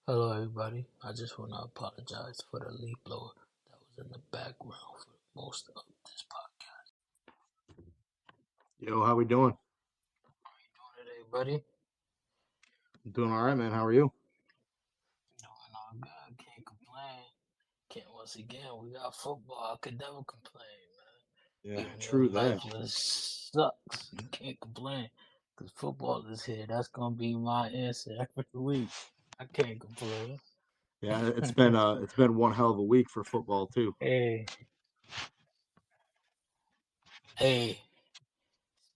Hello, everybody. I just want to apologize for the leaf blower that was in the background for most of this podcast. Yo, how we doing? How you doing today, buddy? Doing all right, man. How are you? Doing all good. Can't complain. Can't once again. We got football. I could never complain, man. Yeah, Even true though that. life was sucks, you can't complain because football is here. That's gonna be my answer every week. I can't complain. Yeah, it's been one hell of a week for football too. Hey, hey.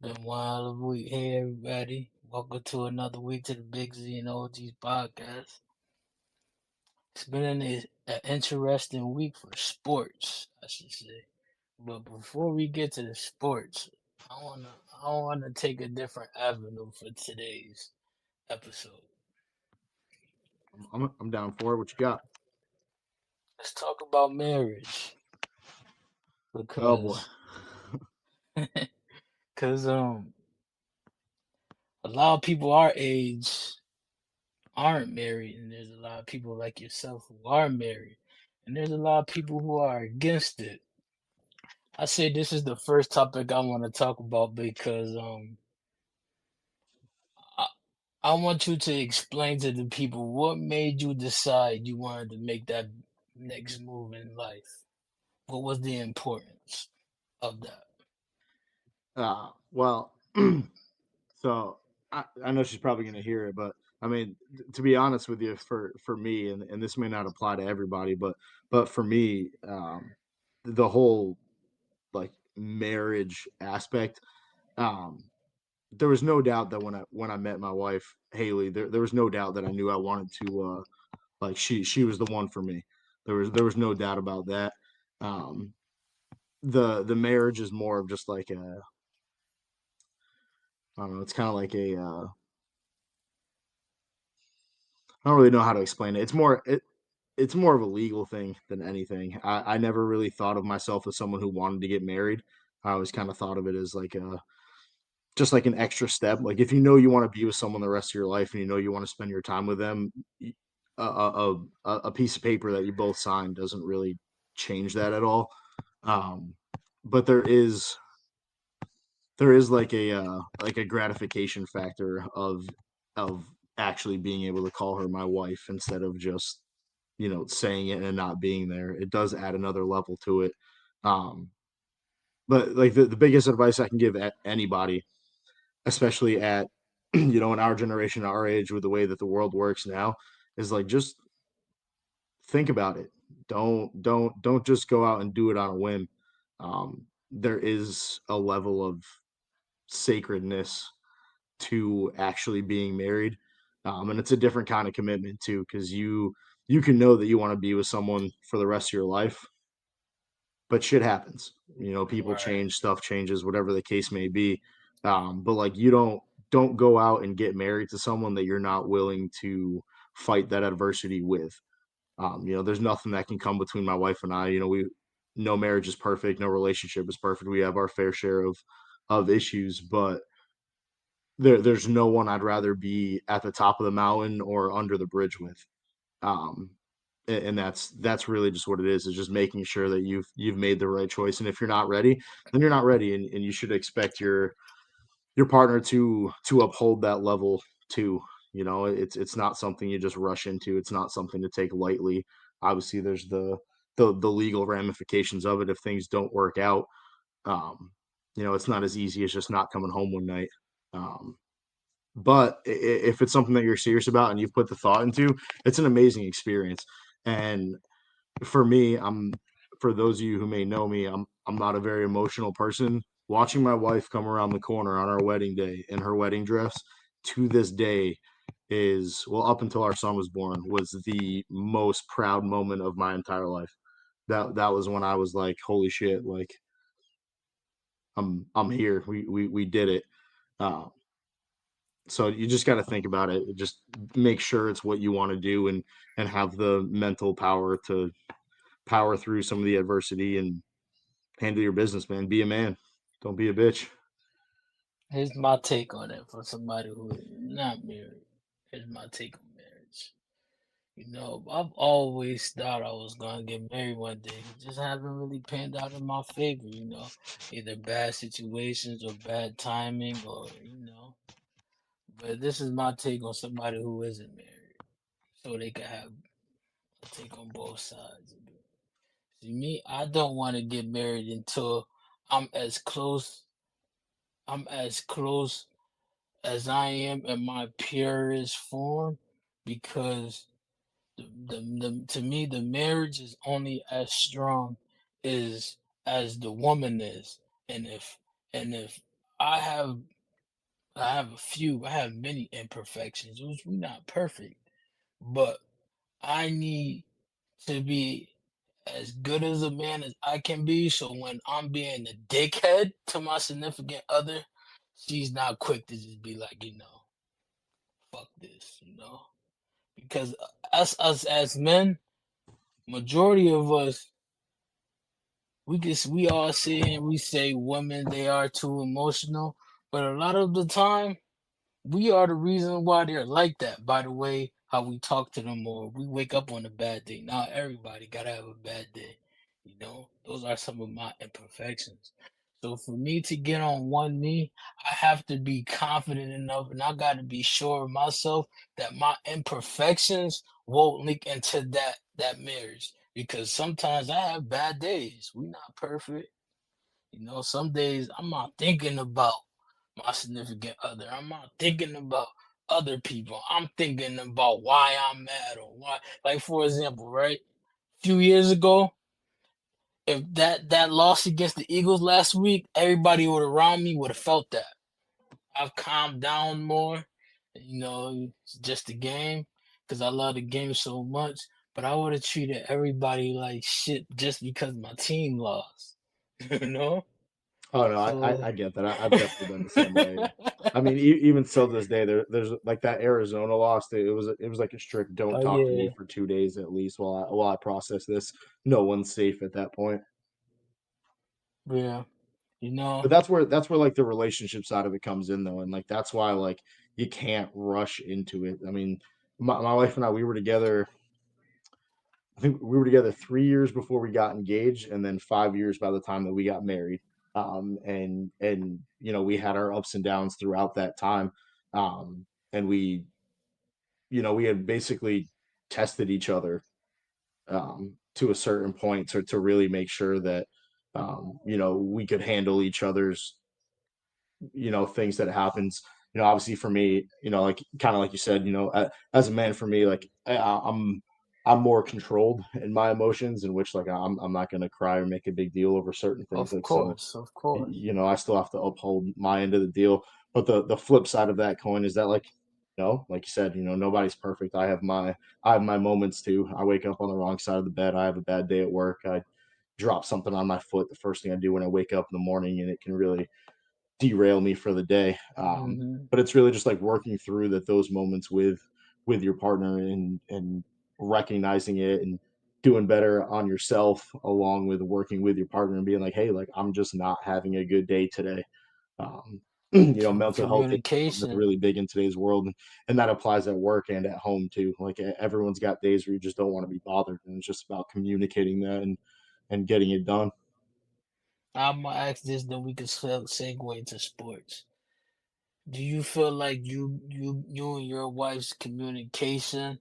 Been wild week. Hey everybody. Welcome to another week to the Big Z and OG's podcast. It's been an interesting week for sports, I should say. But before we get to the sports, I wanna I wanna take a different avenue for today's episode. I'm down for it. What you got? Let's talk about marriage Oh boy. because cause a lot of people our age aren't married, and there's a lot of people like yourself who are married, and there's a lot of people who are against it. I say this is the first topic I want to talk about because I, I want you to explain to the people what made you decide you wanted to make that next move in life. What was the importance of that? Well, so I know she's probably gonna hear it, but I mean, to be honest with you, for me, and this may not apply to everybody, but for me, the whole like marriage aspect, um, there was no doubt that when I met my wife Haley, there was no doubt that I knew I wanted to like she was the one for me. There was no doubt about that. Um, the marriage is more of just like a I don't know. It's kind of like a I don't really know how to explain it. It's more of a legal thing than anything. I never really thought of myself as someone who wanted to get married. I always kind of thought of it as like a just like an extra step. Like if you know you want to be with someone the rest of your life and you know you want to spend your time with them, a piece of paper that you both sign doesn't really change that at all. Um, but there is like a gratification factor of actually being able to call her my wife instead of just saying it and not being there. It does add another level to it. Um, but like the biggest advice I can give anybody, especially at in our generation, our age, with the way that the world works now, is like just think about it. Don't just go out and do it on a whim. There is a level of sacredness to actually being married, and it's a different kind of commitment too, because you can know that you want to be with someone for the rest of your life, but shit happens. People Right. change, stuff changes, whatever the case may be. But like you don't go out and get married to someone that you're not willing to fight that adversity with. There's nothing that can come between my wife and I. We no marriage is perfect, no relationship is perfect. We have our fair share of issues, but there's no one I'd rather be at the top of the mountain or under the bridge with. Um, and that's really just what it is just making sure that you've made the right choice. And if you're not ready, then you're not ready, and you should expect your partner to uphold that level too. It's not something you just rush into. It's not something to take lightly. Obviously there's the legal ramifications of it if things don't work out. um it's not as easy as just not coming home one night. um But if it's something that you're serious about and you've put the thought into, it's an amazing experience. And for me, for those of you who may know me, I'm not a very emotional person. Watching my wife come around the corner on our wedding day in her wedding dress to this day is, well, up until our son was born, was the most proud moment of my entire life. That was when I was like, holy shit, like I'm here. We did it. Uh, so you just got to think about it. Just make sure it's what you want to do, and have the mental power to power through some of the adversity and handle your business, man. Be a man. Don't be a bitch. Here's my take on it for somebody who is not married. Here's my take on marriage. I've always thought I was gonna get married one day. It just haven't really panned out in my favor. Either bad situations or bad timing or. But this is my take on somebody who isn't married. So they can have a take on both sides of it. See me, I don't want to get married until I'm as close I'm as close as I am in my purest form because to me the marriage is only as strong as the woman is. And if I have I have many imperfections. We're not perfect, but I need to be as good as a man as I can be. So when I'm being a dickhead to my significant other, she's not quick to just be like, fuck this. Because us as men, majority of us, we all sit here and we say women they are too emotional, but a lot of the time we are the reason why they're like that. By the way, how we talk to them or we wake up on a bad day. Not everybody gotta have a bad day. Those are some of my imperfections. So for me to get on one knee, I have to be confident enough and I gotta be sure of myself that my imperfections won't leak into that marriage. Because sometimes I have bad days. We not perfect. Some days I'm not thinking about my significant other. I'm not thinking about other people. I'm thinking about why I'm mad or why. Like for example, right? A few years ago, if that loss against the Eagles last week, everybody would around me would have felt that. I've calmed down more. It's just a game because I love the game so much. But I would have treated everybody like shit just because my team lost. you know. Oh no, So. I get that. I've definitely been the same way. And I mean, even still to this day, there's like that Arizona loss. It was like a strict "don't Oh talk to me" yeah, for 2 days at least while I process this. No one's safe at that point. yeah. You But know, that's where like the relationship side of it comes in though, and like that's why like you can't rush into it. I mean, my wife and I, we were together. I think we were together 3 years before we got engaged, and then 5 years by the time that we got married. And we had our ups and downs throughout that time, and we had basically tested each other to a certain point to really make sure that we could handle each other's things that happens. Obviously for me, like kind of like you said, as a man, for me, like I'm more controlled in my emotions, in which like I'm not going to cry or make a big deal over certain things. of Like, so course, of course. I still have to uphold my end of the deal. But the flip side of that coin is that, like, like you said, nobody's perfect. I have my moments too. I wake up on the wrong side of the bed. I have a bad day at work. I drop something on my foot the first thing I do when I wake up in the morning, and it can really derail me for the day. Hmm. But it's really just like working through those moments with your partner, and recognizing it, and doing better on yourself, along with working with your partner and being like, hey, like I'm just not having a good day today. Um, mental health is something that's Communication. really big in today's world, and that applies at work and at home too. Like everyone's got days where you just don't want to be bothered, and it's just about communicating that and getting it done. I'm gonna ask this, then we can segue into sports. Do you feel like you and your wife's communication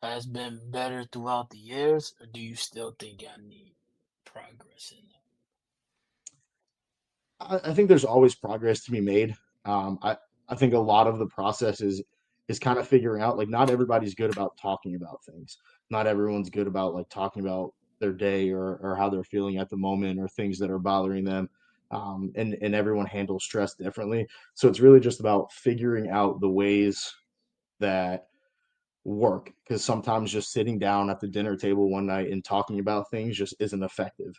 has been better throughout the years, or do you still think y'all need progress in I think there's always progress to be made. I I think a lot of the process is kind of figuring out like not everybody's good about talking about things. Not everyone's good about like talking about their day or how they're feeling at the moment or things that are bothering them. And everyone handles stress differently. So it's really just about figuring out the ways that work because sometimes just sitting down at the dinner table one night and talking about things just isn't effective.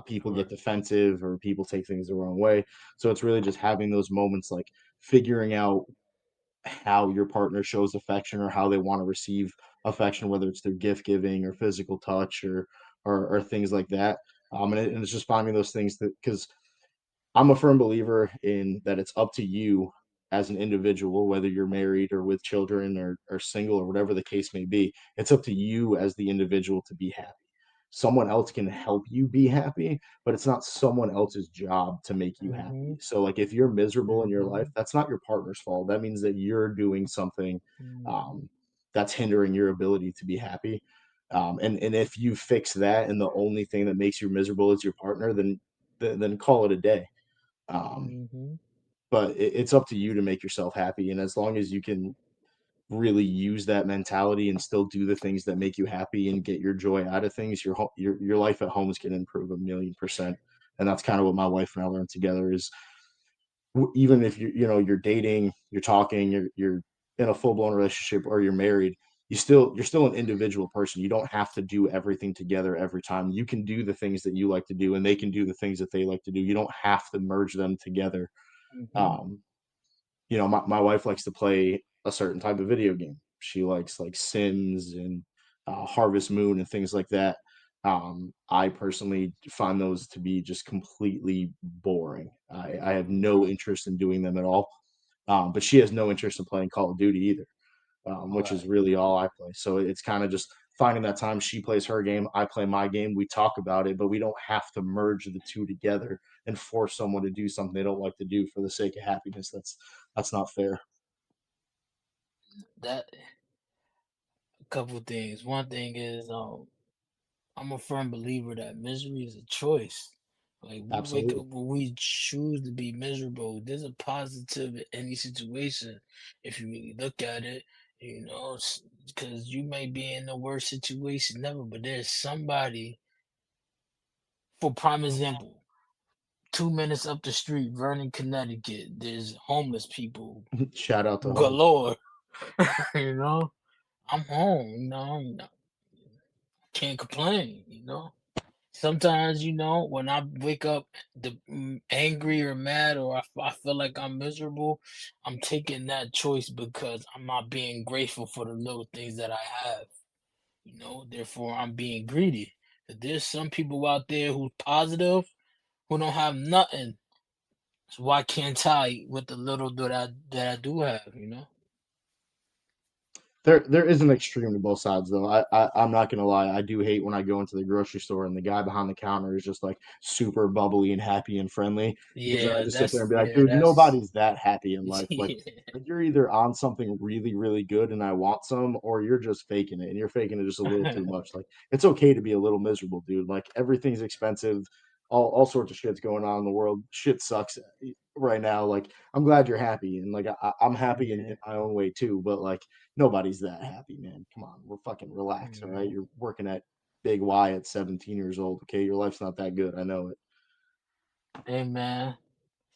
People get Correct. defensive or people take things the wrong way. So it's really just having those moments like figuring out how your partner shows affection or how they want to receive affection, whether it's through gift giving or physical touch or things like that. And it's just finding those things that because I'm a firm believer in that it's up to you as an individual, whether you're married or with children or single or whatever the case may be. It's up to you as the individual to be happy. Someone else can help you be happy, but it's not someone else's job to make you happy. Mhm. So, like, if you're miserable in your life, Mhm. that's not your partner's fault. That means that you're doing something Mhm. um, that's hindering your ability to be happy. And if you fix that, and the only thing that makes you miserable is your partner, then call it a day. Um, Mhm. but it's up to you to make yourself happy, and as long as you can really use that mentality and still do the things that make you happy and get your joy out of things, your life at home is going to improve 1,000,000%. And that's kind of what my wife and I learned together is even if you're dating, you're talking, you're in a full blown relationship or you're married, you're still an individual person. You don't have to do everything together every time. You can do the things that you like to do, and they can do the things that they like to do. You don't have to merge them together. Mhm. um, my wife likes to play a certain type of video game. She likes like Sims and Harvest Moon and things like that. I personally find those to be just completely boring. I have no Mhm. interest in doing them at all. But she has no interest in playing Call of Duty either, which is Right. really all I play. So it's kind of just finding that time. She plays her game, I play my game. We talk about it, but we don't have to merge the two together and force someone to do something they don't like to do for the sake of happiness. That's not fair. That a couple things. One thing is I'm a firm believer that misery is a choice. Like we wake Absolutely. up when we choose to be miserable. There's a positive in any situation if you really look at it. Because you may be in the worst situation ever, but there's somebody. For prime example, 2 minutes up the street, Vernon, Connecticut, there's homeless people Shout out to home. galore. you know, I'm home. Can't complain. Sometimes, when I wake up angry or mad or I feel like I'm miserable, I'm taking that choice because I'm not being grateful for the little things that I have. Therefore I'm being greedy. But there's some people out there who's positive who don't have nothing. So why can't I with the little that I do have? There is an extreme to both sides though. I'm not gonna lie. I do hate when I go into the grocery store and the guy behind the counter is just like super bubbly and happy and friendly because then I just sit there and be like, dude, That's nobody's that happy in life. Like you're either on something really, really good and I want some, or you're just faking it and you're faking it just a little too much. Like it's okay to be a little miserable, dude. Like everything's expensive, all sorts of shit's going on in the world. Shit sucks right now. Like I'm glad you're happy and like I'm happy in yeah. my own way too, but like nobody's that happy, man. Come on, we're fucking relax, all right? Mhm. You're working at Big Y at 17 years old, okay? Your life's not that good. I know it. Hey man,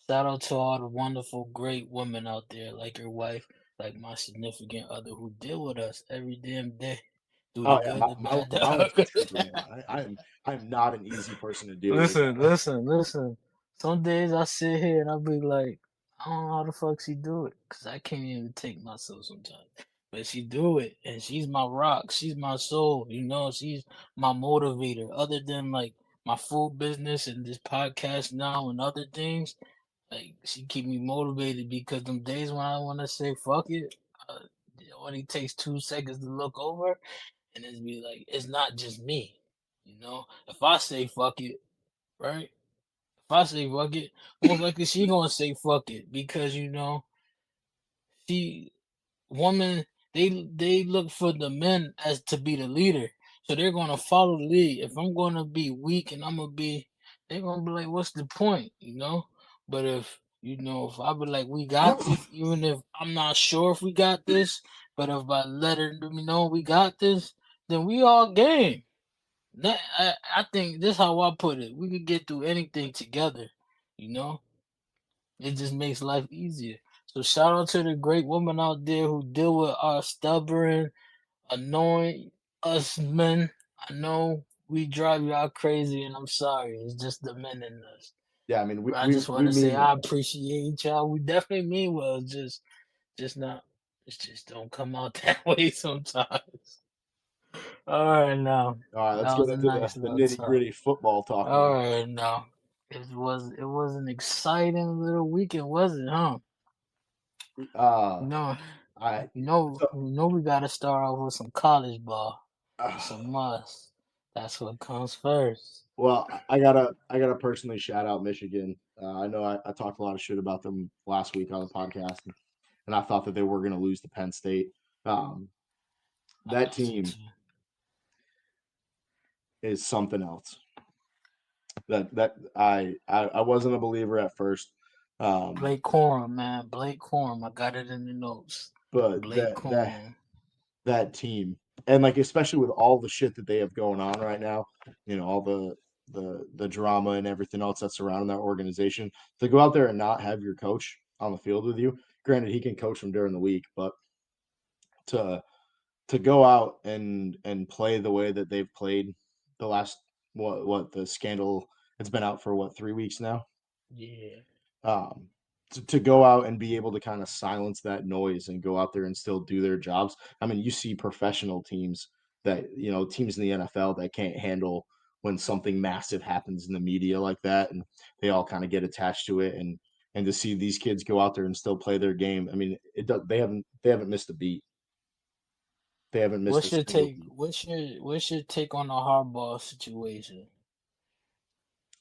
shout out to all the wonderful, great women out there, like your wife, like my significant other, who deal with us every damn day, through the Oh yeah, good, the bad, my the wife's a trooper, ugly. man. I am not an easy person to deal with. Listen. Some days I sit here and I be like, I don't know how the fuck she do it, cause I can't even take myself sometimes. But she do it, and she's my rock. She's my soul. She's my motivator. Other than like my food business and this podcast now and other things, like she keep me motivated because them days when I want to say fuck it, it only takes 2 seconds to look over and it's be like it's not just me. If I say fuck it, right? If I say fuck it, most likely she gonna say fuck it because she woman they look for the men as to be the leader, so they're gonna follow the lead. If I'm gonna be weak and they're gonna be like, what's the point? But if If I be like, we got this, even if I'm not sure if we got this, but if I let her me know we got this, then we all game. I think this how I put it. We could get through anything together. You know, it just makes life easier. So shout out to the great women out there who deal with our stubborn, annoying us men. I know we drive y'all crazy, and I'm sorry. It's just the men in us. Yeah, I mean, But I just want we to say mean I well. appreciate y'all. We definitely mean well. Just not. It just don't come out that way sometimes. All right, now All right, let's that get was a into nice the little nitty talk. gritty football talk All now. right, now it was an exciting little weekend, was it? Huh? Uh, You know, I you so know, we got to start off with some college ball. uh, It's a must. That's what comes first. well, I gotta personally shout out Michigan. I know I talked a lot of shit about them last week on the podcast, and I thought that they were going to lose to Penn State. Um, I that thought so team too. is something else. I wasn't a believer at first, um, Blake Corum, man, Blake Corum. I got it in the notes. but Blake Corum. that team, and like especially with all the shit that they have going on right now, all the drama and everything else that's surrounding that organization, to go out there and not have your coach on the field with you. Granted, he can coach them during the week, but to go out and play the way that they've played the last what the scandal, it's been out for what, 3 weeks now. Yeah. um, to go out and be able to kind of silence that noise and go out there and still do their jobs. I mean, you see professional teams that, teams in the NFL that can't handle when something massive happens in the media like that, and they all kind of get attached to it. And to see these kids go out there and still play their game, I mean, they haven't missed a beat. They haven't missed a What's your single take? beat. What's your take on the hardball situation?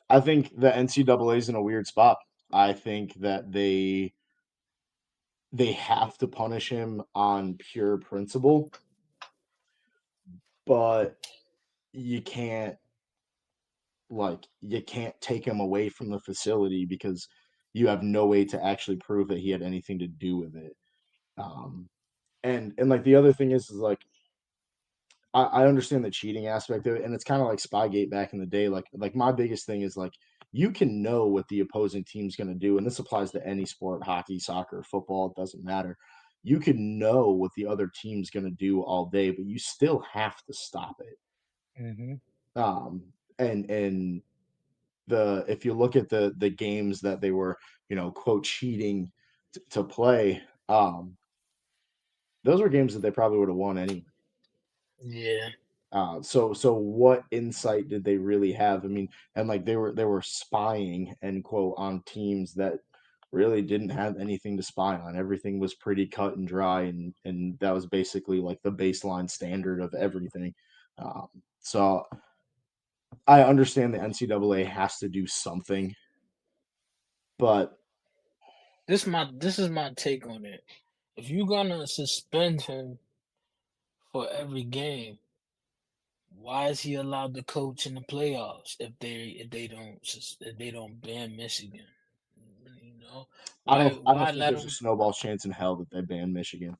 I think the NCAA is in a weird spot. I think that they have to punish him on pure principle, but you can't you can't take him away from the facility because you have no way to actually prove that he had anything to do with it. Um, and like the other thing is like I understand the cheating aspect of it, and it's kind of like Spygate back in the day. Like my biggest thing is like you can know what the opposing team's going to do, and this applies to any sport: hockey, soccer, football. It doesn't matter. You can know what the other team's going to do all day, but you still have to stop it. Mm-hmm. And the if you look at the games that they were, quote, cheating to play, those were games that they probably would have won anyway. Yeah. So what insight did they really have? I mean, and like they were spying, end quote, on teams that really didn't have anything to spy on. Everything was pretty cut and dry, and that was basically like the baseline standard of everything. Um, so I understand the NCAA has to do something, but This is my take on it. If you're gonna suspend him for every game, why is he allowed to coach in the playoffs if they don't ban Michigan? You know I don't why think let there's a him snowball's chance in hell that they ban Michigan.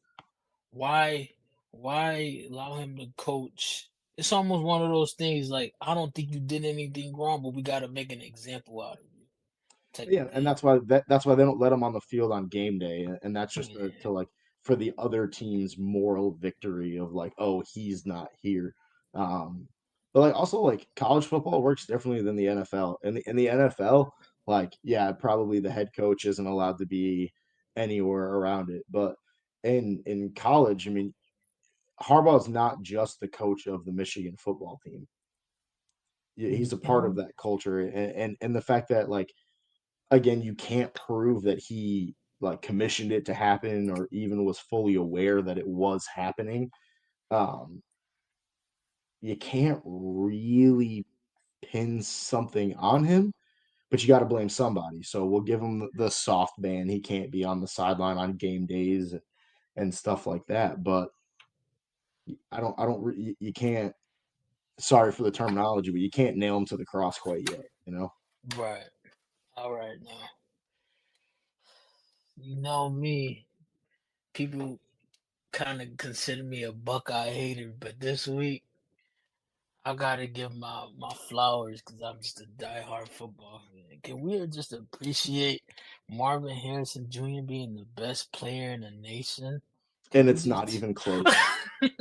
why why allow him to coach? It's almost one of those things like I don't think you did anything wrong, but we got to make an example out of you type Yeah, of and thing. that's why they don't let him on the field on game day, and that's just to Yeah. like for the other team's moral victory of like, oh, he's not here. Um, but like also like college football works differently than the NFL. In the NFL, like yeah, probably the head coach isn't allowed to be anywhere around it, but in college, I mean, Harbaugh's not just the coach of the Michigan football team. He's a part of Mhm. that culture, and the fact that like again, you can't prove that he like commissioned it to happen or even was fully aware that it was happening. Um, you can't really pin something on him, but you got to blame somebody. So we'll give him the soft ban. He can't be on the sideline on game days and stuff like that. But you can't. Sorry for the terminology, but you can't nail him to the cross quite yet. Right. All right now. You know me. People kind of consider me a Buckeye hater, but this week I gotta give my flowers because I'm just a diehard football fan. Can we just appreciate Marvin Harrison Jr. being the best player in the nation? Can And we it's not just even close. And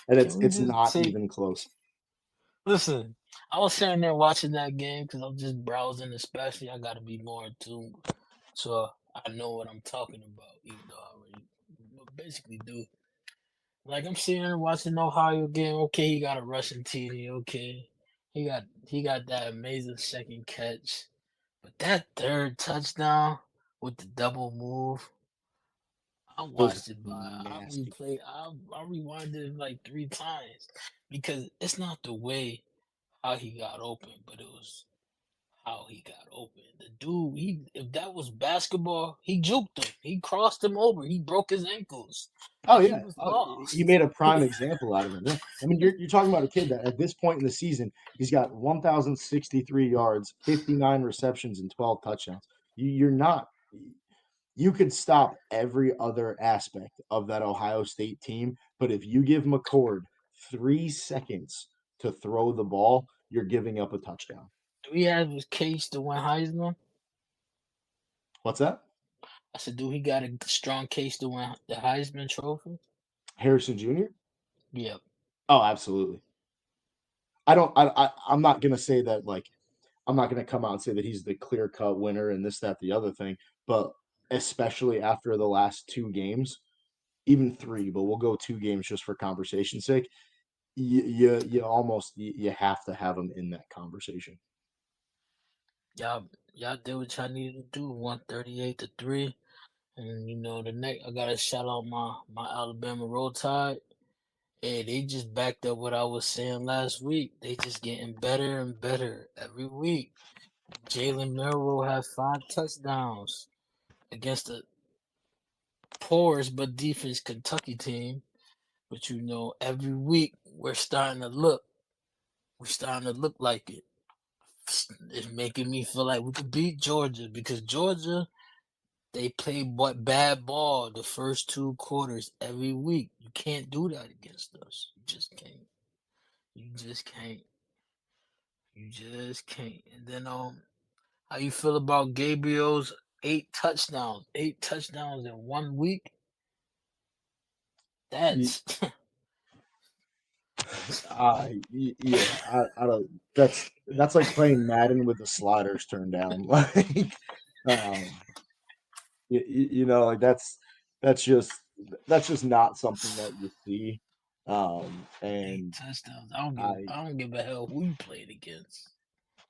can we it's just not take even close. listen? I was sitting there watching that game because I'm just browsing, especially I gotta be more in tune so I know what I'm talking about, even though I already basically do. Like I'm sitting there watching Ohio game. Okay, he got a rushing TD. Okay, he got that amazing second catch, but that third touchdown with the double move, I It was watched it by. nasty. I rewinded it like 3 times because it's not the way how he got open, but it was how he got open. The dude, if that was basketball, he juked him. He crossed him over. He broke his ankles. Oh Like he yeah, was he lost. made a prime example out of him. Yeah. I mean, you're talking about a kid that at this point in the season, he's got 1,063 yards, 59 receptions, and 12 touchdowns. You're not. You could stop every other aspect of that Ohio State team, but if you give McCord 3 seconds to throw the ball, you're giving up a touchdown. Do we have his case to win Heisman? What's that? I said, do he got a strong case to win the Heisman Trophy? Harrison Jr.? Yep. Oh, absolutely. I don't. I'm not gonna say that like I'm not going to come out and say that he's the clear cut winner and this, that, the other thing. But especially after the last 2 games, even three, but we'll go 2 games just for conversation's sake. You have to have him in that conversation. Y'all did what y'all needed to do. 138-3. And the next I gotta shout out my Alabama Roll Tide. Hey, they just backed up what I was saying last week. They just getting better and better every week. Jalen Milrow has 5 touchdowns against the poorest but defense Kentucky team. But every week we're starting to look like it. It's making me feel like we could beat Georgia because Georgia they play bad ball the first 2 quarters every week. You can't do that against us. You just can't. You just can't. You just can't. And then how you feel about Gabriel's 8 touchdowns? 8 touchdowns in 1 week. Y- That's yeah, I don't. That's like playing Madden with the sliders turned down. Like, um, like that's just not something that you see. eight And touchdowns. I I don't give a hell who you played against.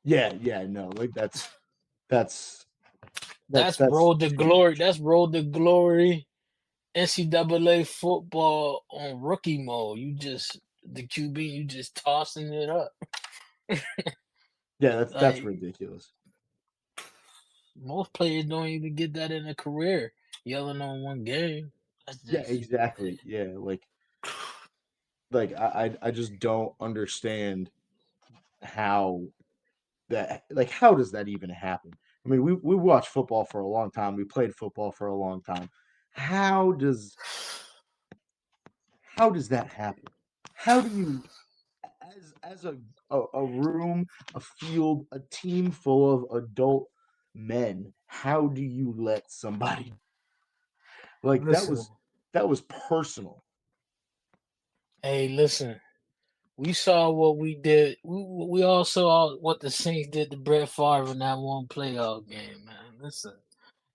yeah, no, like that's That's that's road to glory. That's road to glory. NCAA football on rookie mode. You just the QB. You just tossing it up. yeah, that's Like ridiculous. most players don't even get that in a career. Yelling on one game. That's Yeah, just exactly. Yeah, like I just don't understand how how does that even happen? I mean, we watched football for a long time. We played football for a long time. How does how does that happen? How do you as a room, a field, a team full of adult men, how do you let somebody like listen. that was personal. Hey, listen. We saw what we did. We all saw what the Saints did to Brett Favre in that one playoff game, man. Listen.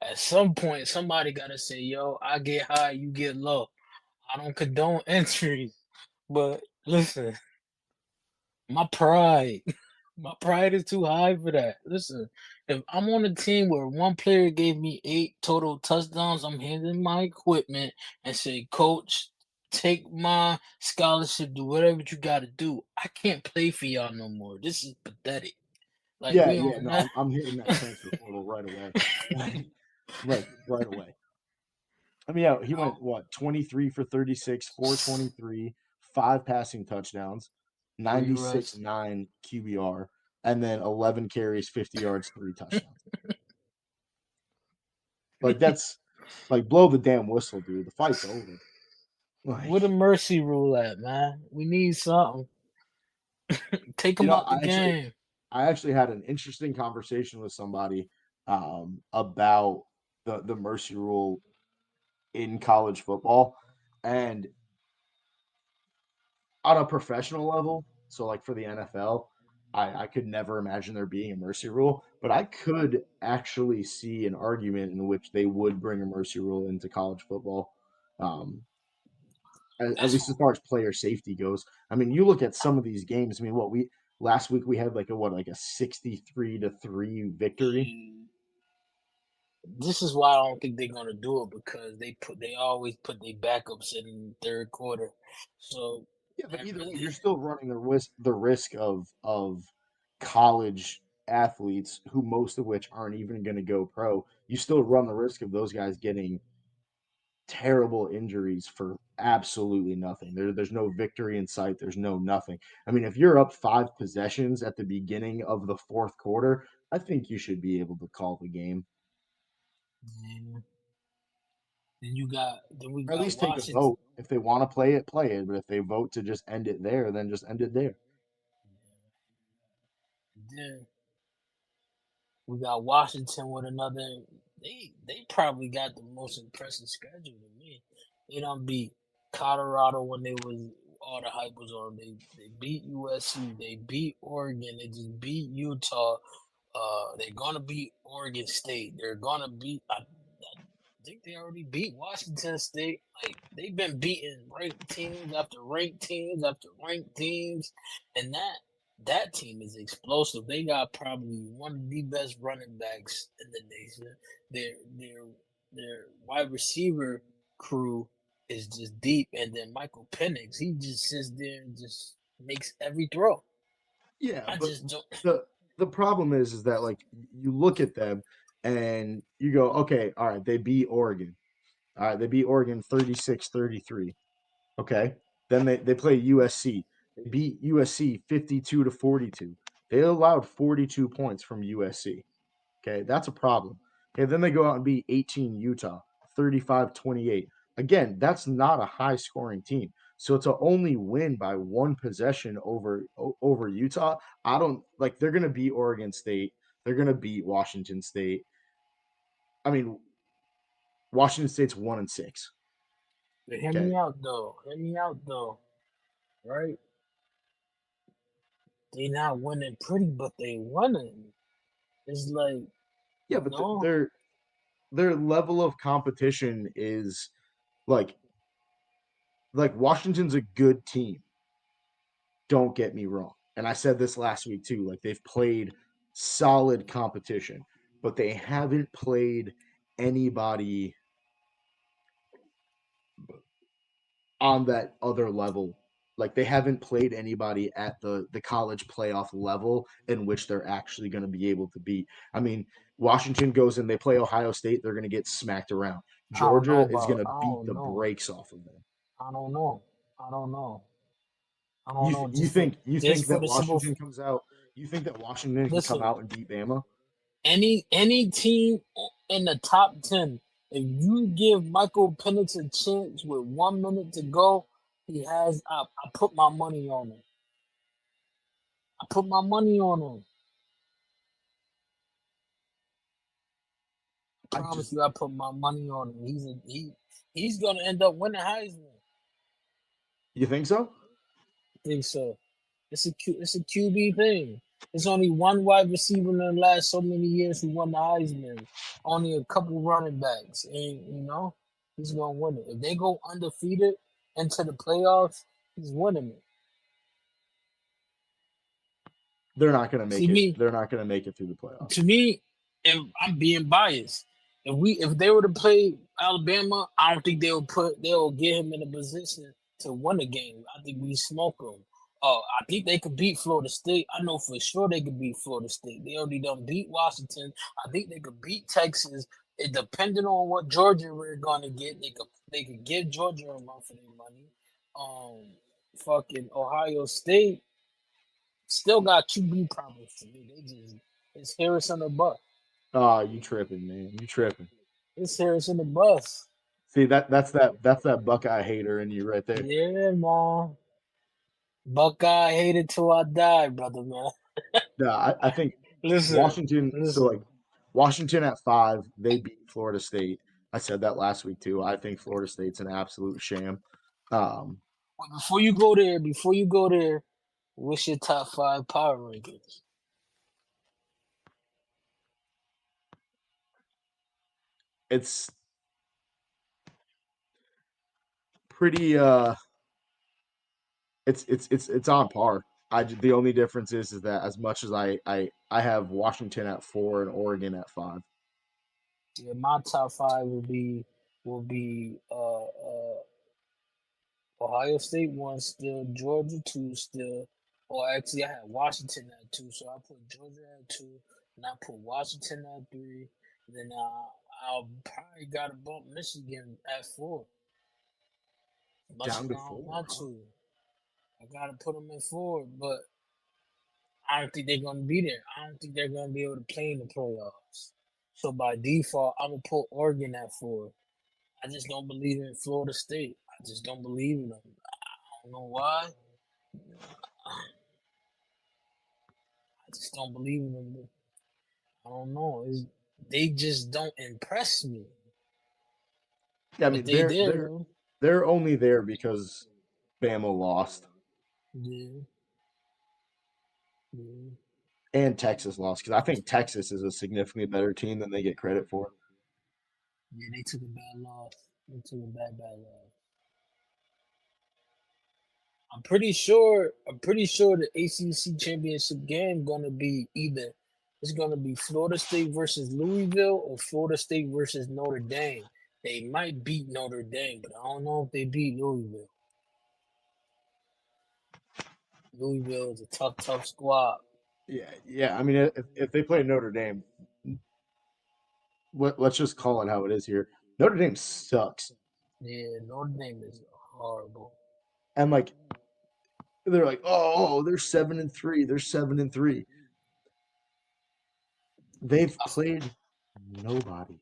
At some point, somebody gotta say, "Yo, I get high, you get low." I don't condone injuries, but listen, my pride, my pride is too high for that. Listen, if I'm on a team where one player gave me 8 total touchdowns, I'm handing my equipment and say, "Coach, take my scholarship, do whatever you got to do. I can't play for y'all no more. This is pathetic." Like Yeah, we yeah, on no, that. I'm hitting that transfer portal right away. Like right away. I mean, yeah, he went what 23 for 36, 423, five passing touchdowns, Three 96 rush. 9 QBR, and then 11 carries, 50 yards, three touchdowns. Like Like, blow the damn whistle, dude. The fight's over. Like, Where the mercy rule at, man? We need something. Take you him know, out the game. I actually had an interesting conversation with somebody about the mercy rule in college football, and on a professional level, so like for the NFL, I could never imagine there being a mercy rule, but I could actually see an argument in which they would bring a mercy rule into college football. Um, at That's least as far as player safety goes. I mean, you look at some of these games. I mean, what we last week we had like a 63-3 victory. this is why I don't think they're gonna do it because they always put their backups in the third quarter. So Yeah, but that either way, you're really still running the risk of college athletes who most of which aren't even going to go pro. You still run the risk of those guys getting terrible injuries for absolutely nothing. There's no victory in sight. There's no nothing. I mean, if you're up 5 possessions at the beginning of the fourth quarter, I think you should be able to call the game, yeah. Then we or at got least take a Washington. vote. If they want to play it, play it. But if they vote to just end it there, then just end it there. Then we got Washington with another. They probably got the most impressive schedule to me. They don't beat Colorado when they was all the hype was on. They beat USC. They beat Oregon. They just beat Utah. They're gonna beat Oregon State. They're gonna beat. I think they already beat Washington State. Like they've been beating ranked teams after ranked teams after ranked teams, and that team is explosive. They got probably one of the best running backs in the nation. Their their wide receiver crew is just deep, and then Michael Penix, he just sits there and just makes every throw. Yeah, I but just don't. the problem is that like you look at them and you go, okay, all right, they beat Oregon. All right, they beat Oregon 36-33. Okay. Then they play USC. They beat USC 52-42. They allowed 42 points from USC. Okay, that's a problem. Okay, then they go out and beat 18 Utah 35-28. Again, that's not a high scoring team. So to only win by one possession over Utah, I don't like they're going to beat Oregon State. They're going to beat Washington State. I mean, Washington State's 1-6. But hear Okay. me out though. Hear me out though. Right? They not winning pretty, but they winning. It's like, Yeah, you but know, their level of competition is like Washington's a good team. Don't get me wrong. And I said this last week too. Like they've played solid competition, but they haven't played anybody on that other level. Like they haven't played anybody at the college playoff level in which they're actually going to be able to beat. I mean, Washington goes and they play Ohio State, they're going to get smacked around. I don't know Georgia is going about, to I beat don't the know. brakes off of them. I don't know. I don't know. I don't You know. you Just think for that the simple, Washington comes out? You think that Washington can come listen, out and beat Bama? any team in the top 10, if you give Michael Penix a chance with 1 minute to go, I put my money on him. I put my money on him. I I promise just you, I put my money on him. He's gonna end up winning Heisman. You think so? I think so. It's a QB thing. There's only one wide receiver in the last so many years who won the Heisman. Only a couple running backs, and he's gonna win it. If they go undefeated into the playoffs, he's winning it. They're not going to make See it. me, They're not going to make it through the to playoffs. me, if I'm being biased, if they were to play Alabama, I don't think they'll get him in a position to win a game. I think we smoke them. I think they could beat Florida State. I know for sure they could beat Florida State. They already done beat Washington. I think they could beat Texas. It depending on what Georgia we're gonna get, they could give Georgia a run for their money. Fucking Ohio State still got QB problems to me. They just it's Harrison or Buck. Ah, you tripping, man? You tripping? It's Harris in the bus. See that's that Buckeye hater in you right there. Yeah, man. Buckeye hated till I die, brother, man. Yeah, I think Listen, Washington. So like listen. Washington at 5, they beat Florida State. I said that last week too. I think Florida State's an absolute sham. Um, Wait, before you go there, what's your top five power rankings? it's pretty. It's on par. The only difference is that as much as I have Washington at 4 and Oregon at 5. Yeah, my top five will be Ohio State one still, Georgia two still. Or actually, I had Washington at two, so I put Georgia at two, and I put Washington at three. Then I'll probably gotta bump Michigan at four. As much Down as I to don't 4, want huh? to, I gotta put them at four, but I don't think they're gonna be there. I don't think they're gonna be able to play in the playoffs. So by default, I'm gonna put Oregon at four. I just don't believe in Florida State. I just don't believe in them. I don't know why. I just don't believe in them. I don't know. They just don't impress me. Yeah, I But mean they they're there they're though. they're only there because Bama lost Yeah, yeah, and Texas lost because I think Texas is a significantly better team than they get credit for. yeah. They took a bad loss. They took a bad loss. I'm pretty sure the ACC championship game gonna be either it's gonna be Florida State versus Louisville or Florida State versus Notre Dame. They might beat Notre Dame, but I don't know if they beat Louisville. Louisville is a tough squad. Yeah, yeah. I mean, if they play Notre Dame, let's just call it how it is here. Notre Dame sucks, Yeah, Notre Dame is horrible. and like they're like, oh, they're 7-3, they're 7-3. They've played nobody.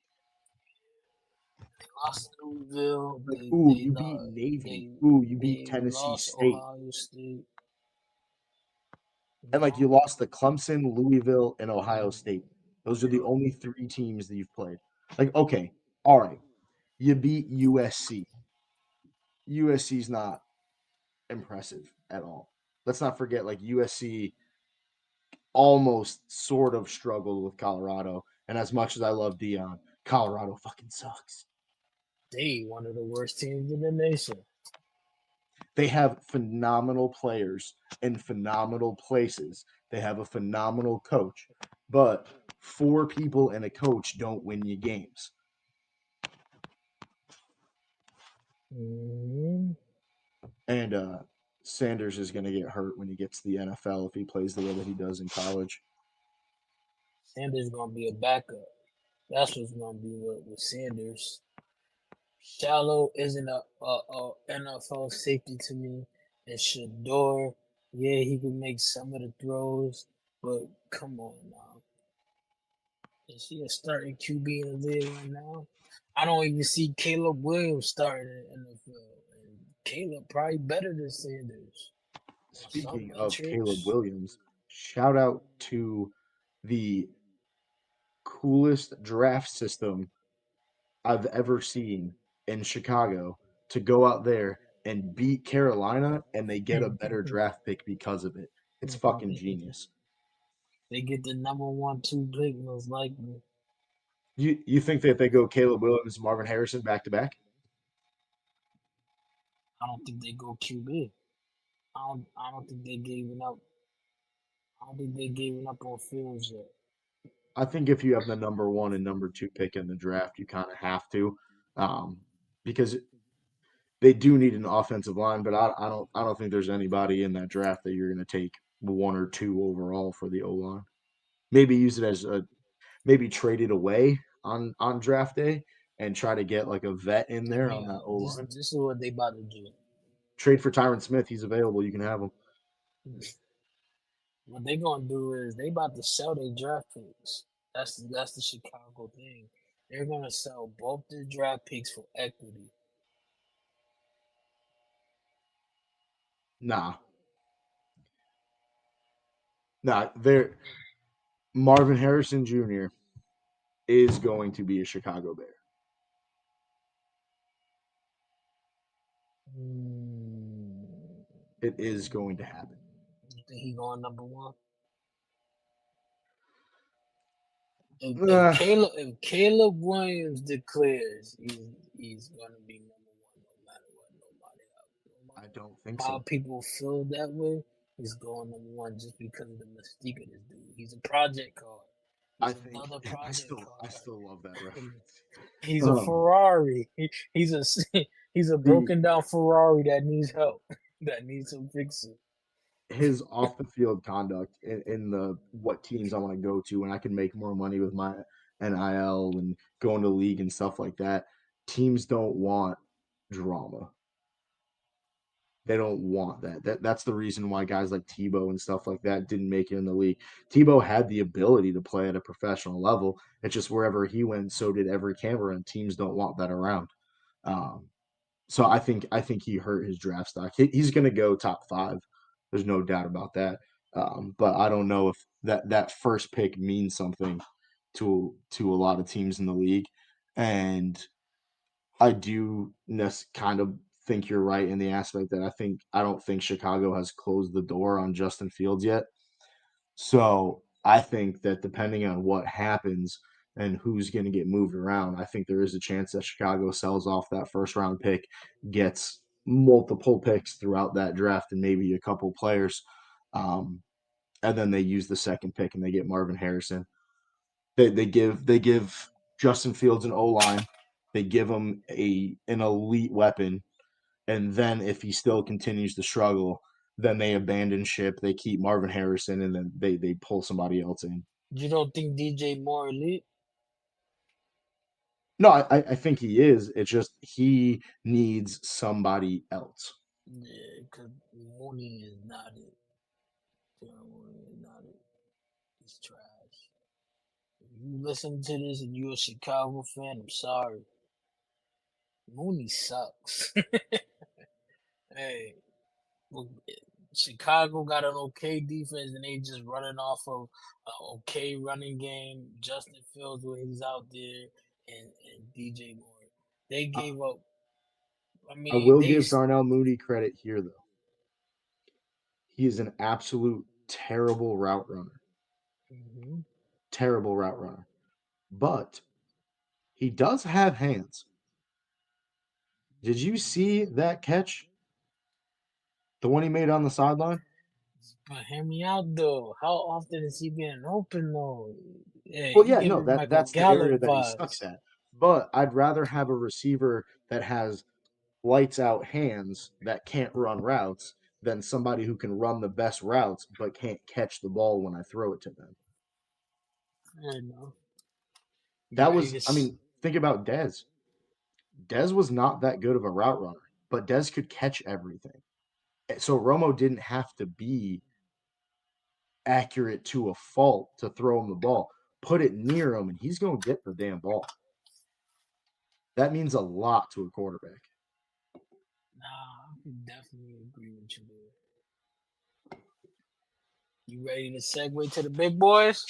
They lost to Louisville. Like, ooh, you beat They Navy. Ooh, you beat they Tennessee lost State. Ohio State. And like you No, lost to Clemson, Louisville, and Ohio State. Those are the yeah. only 3 teams that you've played. Like, okay, all right. You beat USC. USC's not impressive at all. Let's not forget, like USC almost sort of struggled with Colorado. And as much as I love Dion, Colorado fucking sucks. They one of the worst teams in the nation. They have phenomenal players in phenomenal places. They have a phenomenal coach, but 4 people and a coach don't win you games. Hmm. And Sanders is going to get hurt when he gets to the NFL if he plays the way that he does in college. Sanders gonna be a backup. That's what's gonna be with Sanders. Shallow isn't a NFL safety to me. And Shador, yeah, he can make some of the throws, but come on now. Is he a starting QB in the league right now? I don't even see Caleb Williams starting in the NFL. And Caleb probably better than Sanders on some Speaking of Caleb metrics. Williams, shout out to the coolest draft system I've ever seen in Chicago to go out there and beat Carolina and they get a better draft pick because of it. It's fucking genius. They get the number one, two pick most likely. You think that they go Caleb Williams, Marvin Harrison back to back? I don't think they go QB. I don't think they gave it up. I don't think they gave it up on Fields yet. I think if you have the number 1 and number 2 pick in the draft, you kind of have to, um, because they do need an offensive line. But I don't think there's anybody in that draft that you're going to take 1 or 2 overall for the O line. Maybe use it as a maybe trade it away on draft day and try to get like a vet in there on that O line. This is what they about to do. Trade for Tyron Smith. He's available. You can have him. What they gonna do is they about to sell their draft picks. That's the Chicago thing. They're gonna sell both the draft picks for equity. Nah, nah. There, Marvin Harrison Jr. is going to be a Chicago Bear. Mm, It is going to happen. you think he going number one? Uh, If Caleb Williams declares he's gonna be number one no matter what, no I matter don't think how so. people feel that way, he's going number one just because of the mystique of this dude. He's a project card. I He's think another I project still I card. still love that reference. He's a Um, Ferrari. He's a he's a the broken down Ferrari that needs help, that needs some fixing. his off the field conduct in the what teams I want to go to and I can make more money with my NIL and going to league and stuff like that. Teams don't want drama. They don't want that. That's the reason why guys like Tebow and stuff like that didn't make it in the league. Tebow had the ability to play at a professional level. It's just wherever he went, so did every camera, and teams don't want that around. Um, so I think he hurt his draft stock. He's going to go top five. There's no doubt about that. But I don't know if that first pick means something to a lot of teams in the league. And I do kind of think you're right in the aspect that I don't think Chicago has closed the door on Justin Fields yet. So I think that depending on what happens and who's going to get moved around, I think there is a chance that Chicago sells off that first round pick, gets multiple picks throughout that draft and maybe a couple players. Um, and then they use the second pick and they get Marvin Harrison. They give Justin Fields an O line. They give him an elite weapon, and then if he still continues to struggle, then they abandon ship. They keep Marvin Harrison, and then they pull somebody else in. You don't think DJ Moore elite? No, I think he is. It's just he needs somebody else. Yeah, because Mooney is not it. Mooney is not it. He's trash. If you listen to this and you're a Chicago fan, I'm sorry. Mooney sucks. Hey, well, Chicago got an okay defense and they just running off of an okay running game. Justin Fields when he's out there and DJ Moore. They I, gave up. I I mean, will give Darnell Mooney credit here, though. He is an absolute terrible route runner. Mhm. Terrible route runner. But he does have hands. Did you see that catch? The one he made on the sideline? But hear me out though. How often is he getting open though? Yeah, Well, he yeah, no, giving Michael that's the area Gallup that he sucks vibes. at. But I'd rather have a receiver that has lights out hands that can't run routes than somebody who can run the best routes but can't catch the ball when I throw it to them. You know, you That ready was, to? I mean, think about Dez. Dez was not that good of a route runner, but Dez could catch everything. So Romo didn't have to be accurate to a fault to throw him the ball. Put it near him, and he's going to get the damn ball. That means a lot to a quarterback. Nah, I can definitely agree with you there. You ready to segue to the big boys?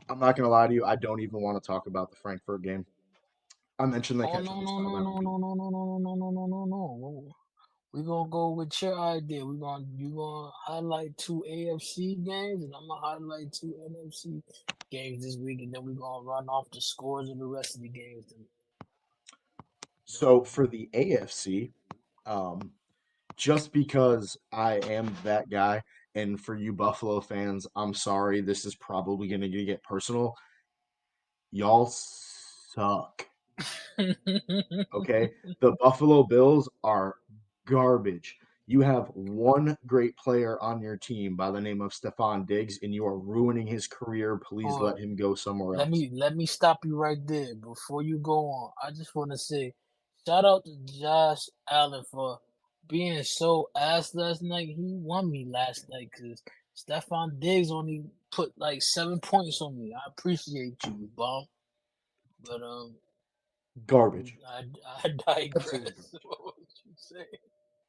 I'm not going to lie to you. I don't even want to talk about the Frankfurt game. I mentioned the Oh catch no on the no no sideline. no no no no no no no no no no. We gonna go with your idea. You gonna highlight two AFC games, and I'm gonna highlight two NFC games this week, and then we gonna run off the scores of the rest of the games. So for the AFC, um, just because I am that guy, and for you Buffalo fans, I'm sorry, this is probably going to get personal. Y'all suck. Okay, the Buffalo Bills are garbage. You have one great player on your team by the name of Stephon Diggs, and you are ruining his career. Please Hold let up. him go somewhere Let else. me stop you right there before you go on. I just want to say, shout out to Josh Allen for being so ass last night. He won me last night because Stephon Diggs only put like 7 points on me. I appreciate you, bum. But Garbage. I Absolutely digress. garbage. What was you say?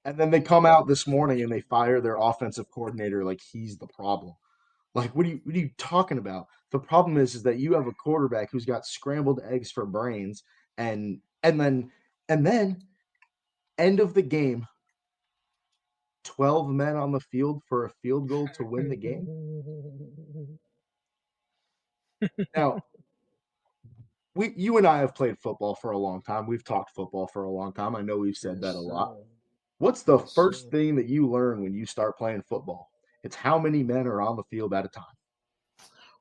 And then they come out this morning and they fire their offensive coordinator like he's the problem. Like, what are you talking about? The problem is that you have a quarterback who's got scrambled eggs for brains, and and then end of the game, 12 men on the field for a field goal to win the game. Now, you and I have played football for a long time. We've talked football for a long time. I know we've said Yes, that a lot. sir. What's the Yes, first sir. thing that you learn when you start playing football? It's how many men are on the field at a time.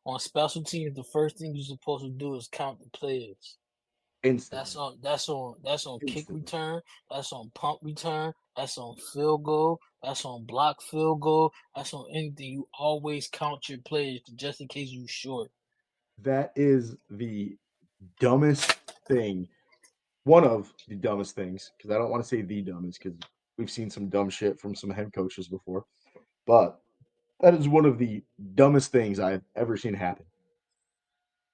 On special teams, the first thing you're supposed to do is count the players. Instantly. That's on kick Instantly. return. That's on punt return. That's on field goal. That's on block field goal. That's on anything. You always count your players just in case you short. That is the dumbest thing. One of the dumbest things, because I don't want to say the dumbest, because we've seen some dumb shit from some head coaches before. But that is one of the dumbest things I've ever seen happen.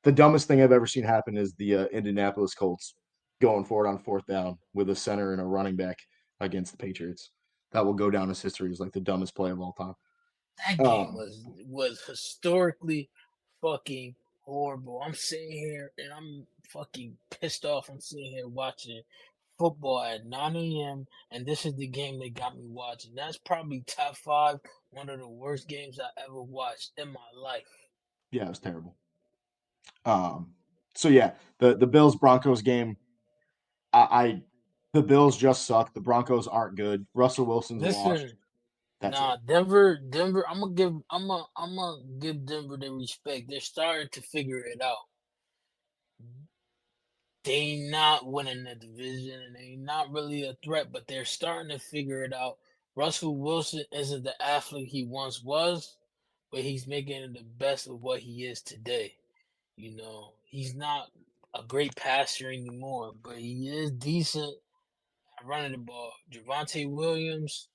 The dumbest thing I've ever seen happen is the Indianapolis Colts going for it on fourth down with a center and a running back against the Patriots. That will go down as history as like the dumbest play of all time. That game Um, was historically fucking horrible. I'm sitting here and I'm fucking pissed off. I'm sitting here watching football at 9 a.m. and this is the game they got me watching. That's probably top five, one of the worst games I ever watched in my life. yeah, it was terrible. Um, so yeah, the Bills Broncos game, I the Bills just suck. The Broncos aren't good. Russell Wilson's washed. Listen, That's it. Denver. I'm gonna give Denver the respect. They're starting to figure it out. They not winning the division and they not really a threat, but they're starting to figure it out. Russell Wilson isn't the athlete he once was, but he's making the best of what he is today. You know, he's not a great passer anymore, but he is decent at running the ball. Javante Williams,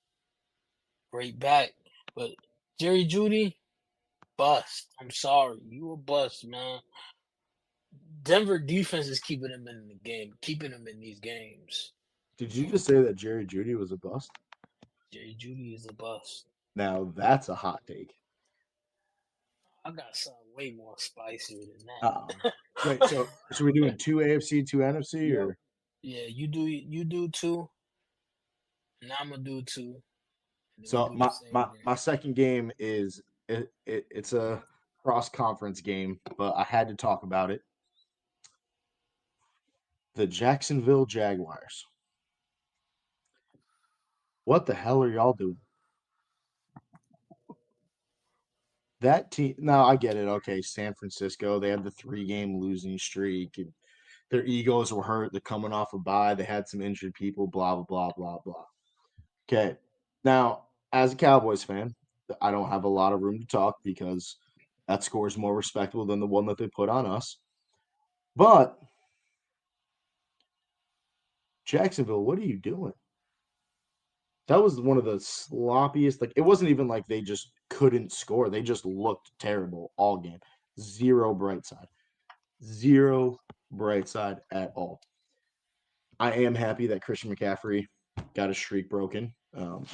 great back, but Jerry Judy, bust. I'm sorry, you a bust, man. Denver defense is keeping him in the game, keeping him in these games. Did you just say that Jerry Judy was a bust? Jerry Judy is a bust. Now that's a hot take. I got something way more spicier than Um, wait, that. so we're doing two AFC, two NFC, Yep. or Yeah, you do two, and I'm gonna do two, and then we so do the my same thing. my second game is it's a cross conference game, but I had to talk about it. The Jacksonville Jaguars. What the hell are y'all doing? That team. Now I get it. Okay, San Francisco. They had the 3 game losing streak. And their egos were hurt. They're coming off a bye. They had some injured people. Blah blah blah blah blah. Okay. Now, as a Cowboys fan, I don't have a lot of room to talk because that score is more respectable than the one that they put on us. But Jacksonville, what are you doing? That was one of the sloppiest. Like, it wasn't even like they just couldn't score. They just looked terrible all game. Zero bright side. Zero bright side at all. I am happy that Christian McCaffrey got his streak broken.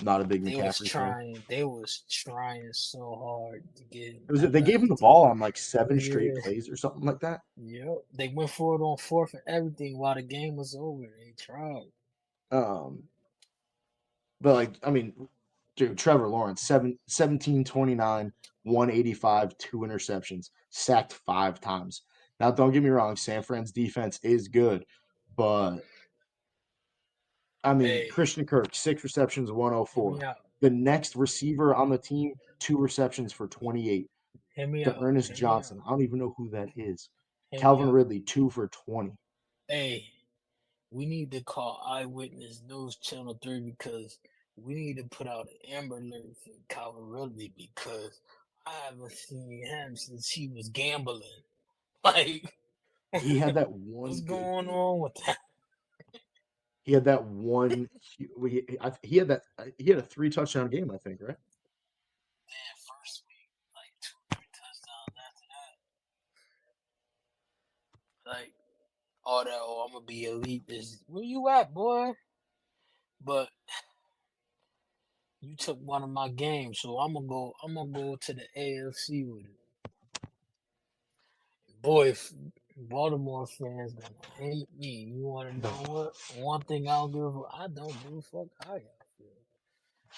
Not a big McCaffrey fan. They was trying so hard to get him It was that they gave him the last ball time. on like 7 straight Yeah, plays or something like that. yep. They went for it on fourth and everything while the game was over. They tried. Um, but like I mean, dude, Trevor Lawrence 17, 29, 185, 2 interceptions, sacked 5 times. Now, don't get me wrong, San Fran's defense is good, but I mean, Hey, Christian Kirk, 6 receptions, hear 104. me out. The next receiver on the team, 2 receptions for 28. Hear me The out. Ernest Hear me out. Johnson, I don't even know who that is. Hear me Calvin out. Ridley, 2 for 20. Hey, we need to call Eyewitness News Channel 3 because we need to put out an Amber Alert for Calvin Ridley because I haven't seen him since he was gambling. Like, He had that what's one good going game. on with that? He had that one. He had that. He had a 3 touchdown game, I think, right? Man, first week, like 2, 3 touchdowns after that. Like, all that. Oh, I'm gonna be elite. Is where you at, boy? But you took one of my games, so I'm gonna go. I'm gonna go to the AFC with it. Boy, Baltimore fans gonna hate me. You wanna know what? One thing I don't give a fuck how y'all feel.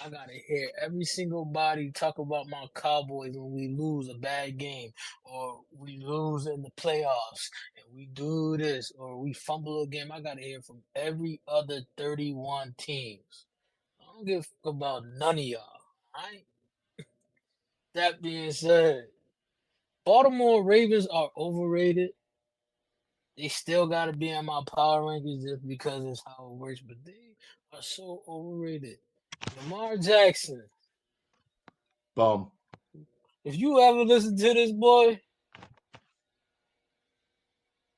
I gotta hear every single body talk about my Cowboys when we lose a bad game, or we lose in the playoffs, and we do this, or we fumble a game. I gotta hear from every other 31 teams. I don't give a fuck about none of y'all. Right? That being said, Baltimore Ravens are overrated. They still got to be in my power rankings just because it's how it works, but they are so overrated. Lamar Jackson, Bum. if you ever listen to this boy,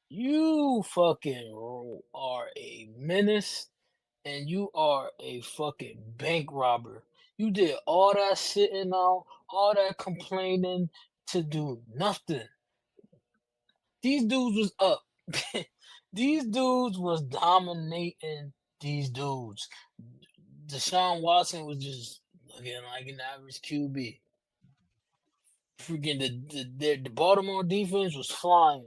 you fucking are a menace and you are a fucking bank robber. You did all that sitting out, all that complaining to do nothing. These dudes was up. These dudes was dominating these dudes. Deshaun Watson was just looking like an average QB. Freaking the Baltimore defense was flying.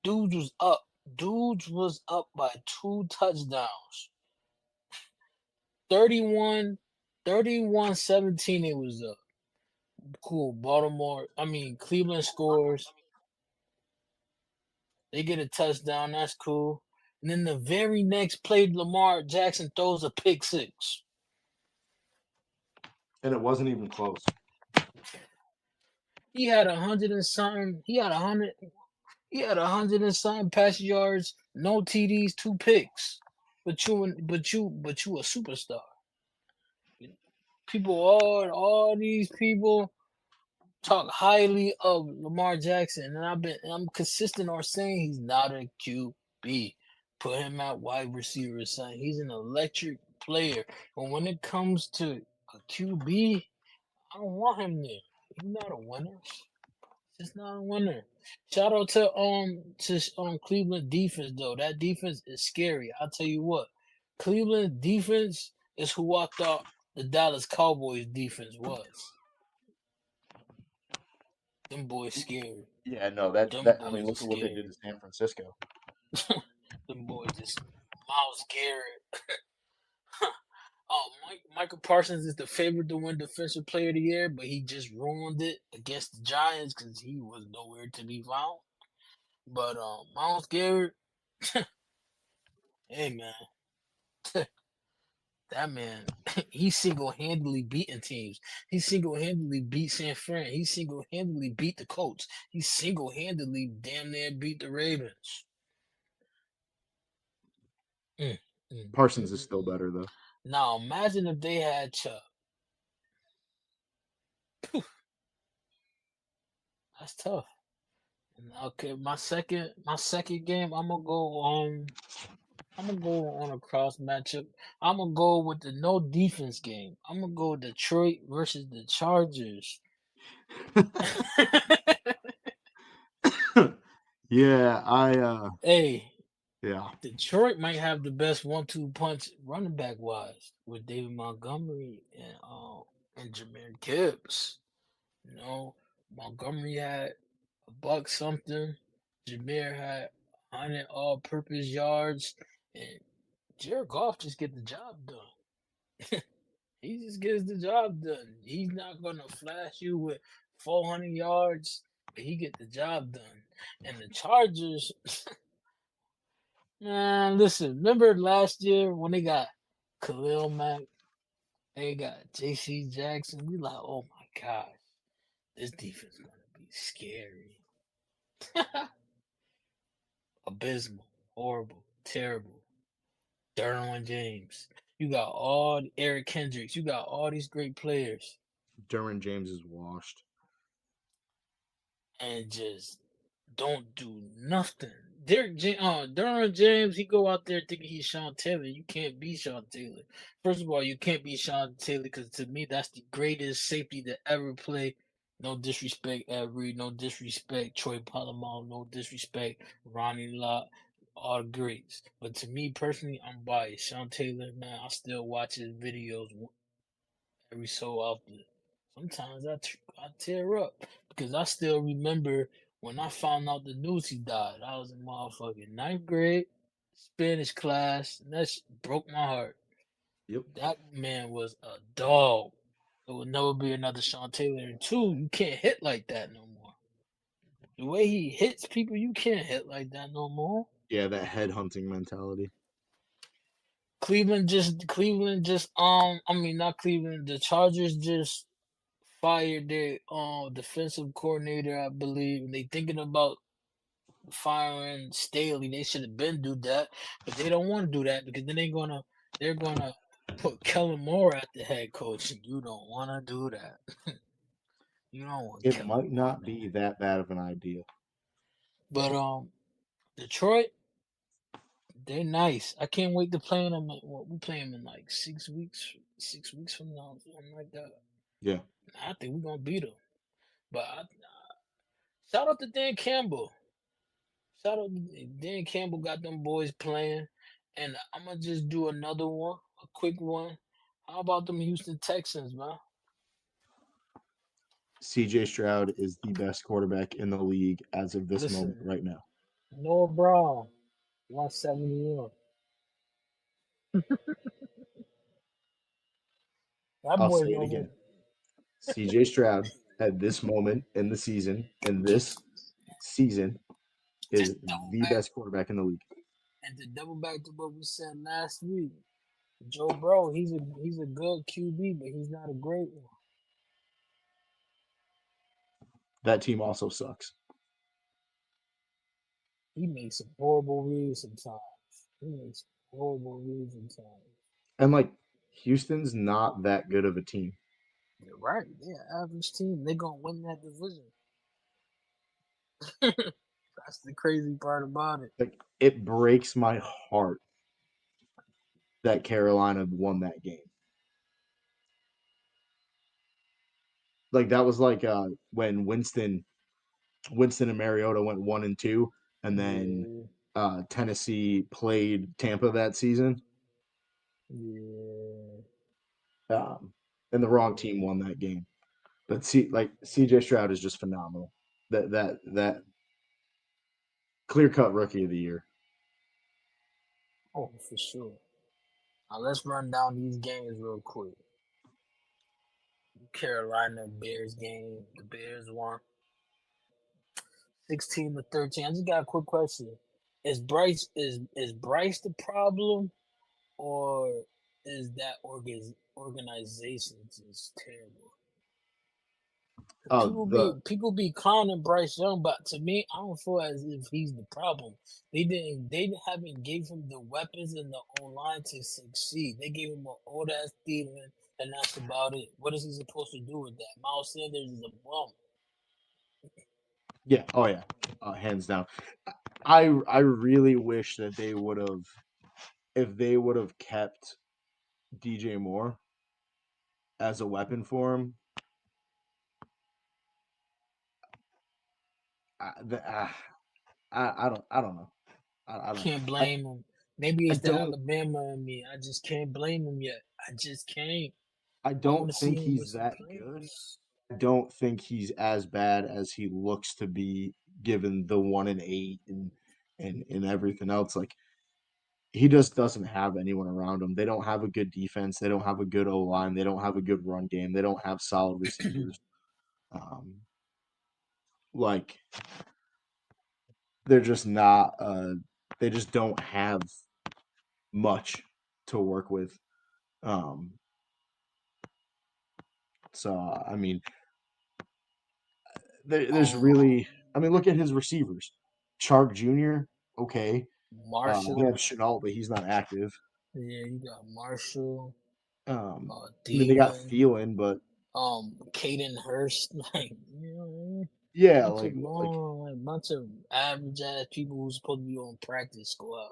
Dudes was up. Dudes was up by 2 touchdowns. 31, 31-17 it was up. Cool. Cleveland scores. They get a touchdown. That's cool. And then the very next play, Lamar Jackson throws a pick six. And it wasn't even close. He had 100 and something. He had 100. He had 100 and something passing yards, no TDs, 2 picks. But you a superstar. People, all these people talk highly of Lamar Jackson, and I'm consistent on saying he's not a QB. Put him at wide receiver, son. He's an electric player, but when it comes to a QB, I don't want him there. He's not a winner. He's not a winner. Shout out to Cleveland defense though. That defense is scary. I'll tell you what. Cleveland defense is who I thought the Dallas Cowboys defense was. Them boys scary. Yeah, no, Them I mean, boys are look at what they did scary. to San Francisco. Them boys just Miles Garrett. Oh, Michael Parsons is the favorite to win Defensive Player of the Year, but he just ruined it against the Giants because he was nowhere to be found. But Miles Garrett, hey man, that man, he single handedly beating teams. He single handedly beat San Fran. He single handedly beat the Colts. He single handedly damn near beat the Ravens. Mm, Parsons is still better though. Now imagine if they had Chubb. That's tough. Okay, my second game, I'm gonna go on a cross matchup. I'm gonna go with the no defense game. I'm gonna go Detroit versus the Chargers. Yeah, Hey, yeah, Detroit might have the best 1-2 punch running back wise with David Montgomery and Jameer Gibbs. You know, Montgomery had a buck something. Jameer had 100 all-purpose yards, and Jared Goff just get the job done. He just gets the job done. He's not gonna flash you with 400 yards, but he get the job done. And the Chargers, man, listen. Remember last year when they got Khalil Mack, they got J.C. Jackson. We like, oh my gosh, this defense gonna be scary. Abysmal, horrible, terrible. Derwin James. You got all Eric Kendricks. You got all these great players, Derwin James is washed. and just don't do nothing. Derwin James, he go out there thinking he's Sean Taylor. You can't be Sean Taylor. First of all, you can't be Sean Taylor because to me that's the greatest safety to ever play. No disrespect, Avery. No disrespect, Troy Polamalu. No disrespect, Ronnie Lott. all the greats. But to me personally, I'm biased. Sean Taylor, man, I still watch his videos every so often. Sometimes I tear up because I still remember when I found out the news he died. I was in motherfucking ninth grade, Spanish class, and that broke my heart. Yep. That man was a dog. There will never be another Sean Taylor. And two, you can't hit like that no more. The way he hits people, you can't hit like that no more. Yeah, that head hunting mentality. I mean not Cleveland, the Chargers just fired their defensive coordinator, I believe. And they thinking about firing Staley. They should have been do that, but they don't want to do that because then they're gonna put Kellen Moore at the head coach, and you don't want to do that. You don't want It Kellen might Moore not be there. that bad of an idea. But Detroit, they're nice. I can't wait to play them. We play them in like 6 weeks. 6 weeks from now, something like that. Yeah. I think we're gonna beat them. But shout out to Dan Campbell. Shout out to Dan Campbell got them boys playing. And I'm gonna just do another one, a quick one. How about them Houston Texans, man? CJ Stroud is the best quarterback in the league as of this moment Listen, right now. Noah Brown, 171. That I'll boy's say it over. again. CJ Stroud at this moment in this season, is Just double the back best quarterback in the league. and to double back to what we said last week. Joe Burrow, he's a good QB, but he's not a great one. That team also sucks. He makes some horrible reads sometimes. He makes horrible reads sometimes. And like Houston's not that good of a team. You're right. They're an average team. They're gonna win that division. That's the crazy part about it. Like it breaks my heart that Carolina won that game. Like that was like when Winston and Mariota went 1-2, and then Yeah, Tennessee played Tampa that season. yeah, Um, and the wrong team yeah. won that game. But see, like CJ Stroud is just phenomenal. That clear cut rookie of the year. Oh, for sure. Now let's run down these games real quick. Carolina Bears game. The Bears won 16-13. I just got a quick question. Is Bryce the problem, or is that organization just terrible? The People be clowning Bryce Young, but to me, I don't feel as if he's the problem. They haven't gave him the weapons and the online to succeed. They gave him an old ass Thielen, and that's about it. What is he supposed to do with that? Miles Sanders is a bum. Yeah, oh yeah, hands down. I really wish that they would have, if they would have kept DJ Moore as a weapon for him. I, the, I don't know. I don't Can't I, blame him. Maybe I it's the don't Alabama in me. I just can't blame him yet. I just can't. I I want don't to see think him with he's some that good. players. I don't think he's as bad as he looks to be, given the 1-8 and everything else. Like he just doesn't have anyone around him. They don't have a good defense. They don't have a good O line. They don't have a good run game. They don't have solid receivers. Um, like they're just not. They just don't have much to work with. Um, so I mean, there's um, really. I mean, look at his receivers. Chark Jr. Okay. They have Marshall. Chenault, but he's not active. Yeah, you got Marshall. I mean, they got Thielen. Thielen, but Caden Hurst. Like, you know, yeah, bunch of bum, like bunch of average ass people who's supposed to be on practice squad.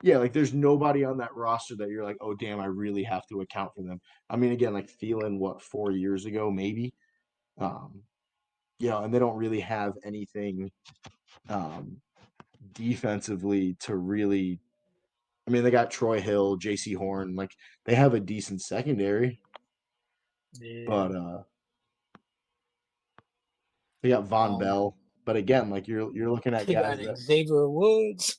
like there's nobody on that roster that you're like, oh damn, I really have to account for them. I mean, again, like Thielen, what 4 years ago, maybe, um, and they don't really have anything. Um, defensively to really. I mean, they got Troy Hill, J.C. Horn. Like they have a decent secondary, Yeah. but they got Von Um, Bell. But again, like you're looking at they got guys that. Xavier Woods.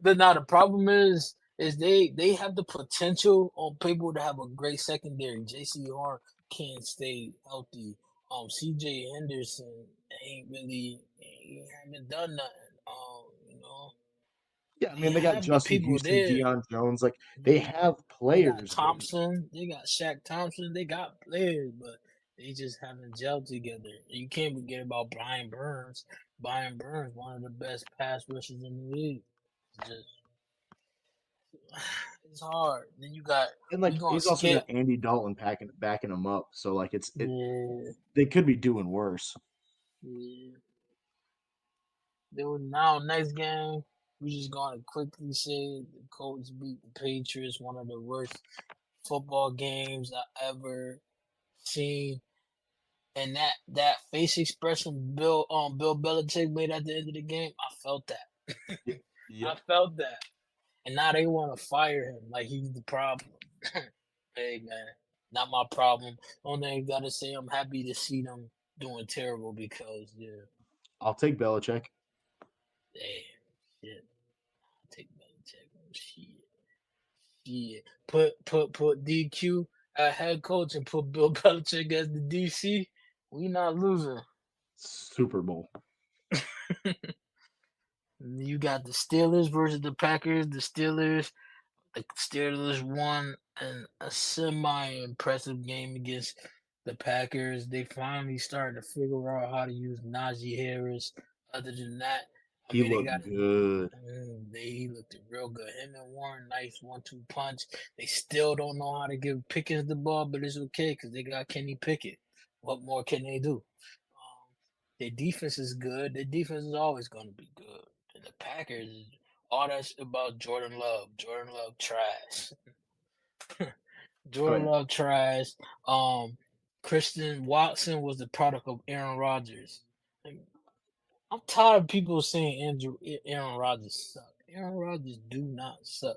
But now the problem is they have the potential on paper to have a great secondary. J.C. Horn can't stay healthy. C.J. Henderson he haven't done nothing. Yeah, I mean They they got have the Justin people Houston, there. Deion Jones. Like they They have they got players there. Thompson. They got Shaq Thompson. They got players, but they just haven't gelled together. You can't forget about Brian Burns. Brian Burns, one of the best pass rushers in the league. It's just it's hard. Then And you like gonna he's also got skip. Andy Dalton backing him up. So like it Yeah, they could be doing worse. yeah. There was now next game. We just gonna quickly say the Colts beat the Patriots, one of the worst football games I ever seen. And that face expression Bill Belichick made at the end of the game, I felt that. I Yep. felt that. And now they want to fire him like he's the problem. Hey man, not my problem. Only thing I gotta say, I'm happy to see them doing terrible because yeah, I'll take Belichick. hey, shit, I'll take Belichick. Shit, shit. Put DQ at head coach and put Bill Belichick as the DC. We not losing. Super Bowl. You got the Steelers versus the Packers. The Steelers won a semi impressive game against the Packers. They finally started to figure out how to use Najee Harris. Other than that, I He mean, looked good. he looked real good. Him and Warren, nice 1-2 punch. They still don't know how to give Pickens the ball, but it's okay because they got Kenny Pickett. What more can they do? Their defense is good. Their defense is always going to be good. And the Packers, all that's about Jordan Love. Jordan Love trash. Oh Jordan yeah. Love trash. Um, Christian Watson was the product of Aaron Rodgers. Like, I'm tired of people saying Aaron Rodgers suck. Aaron Rodgers do not suck.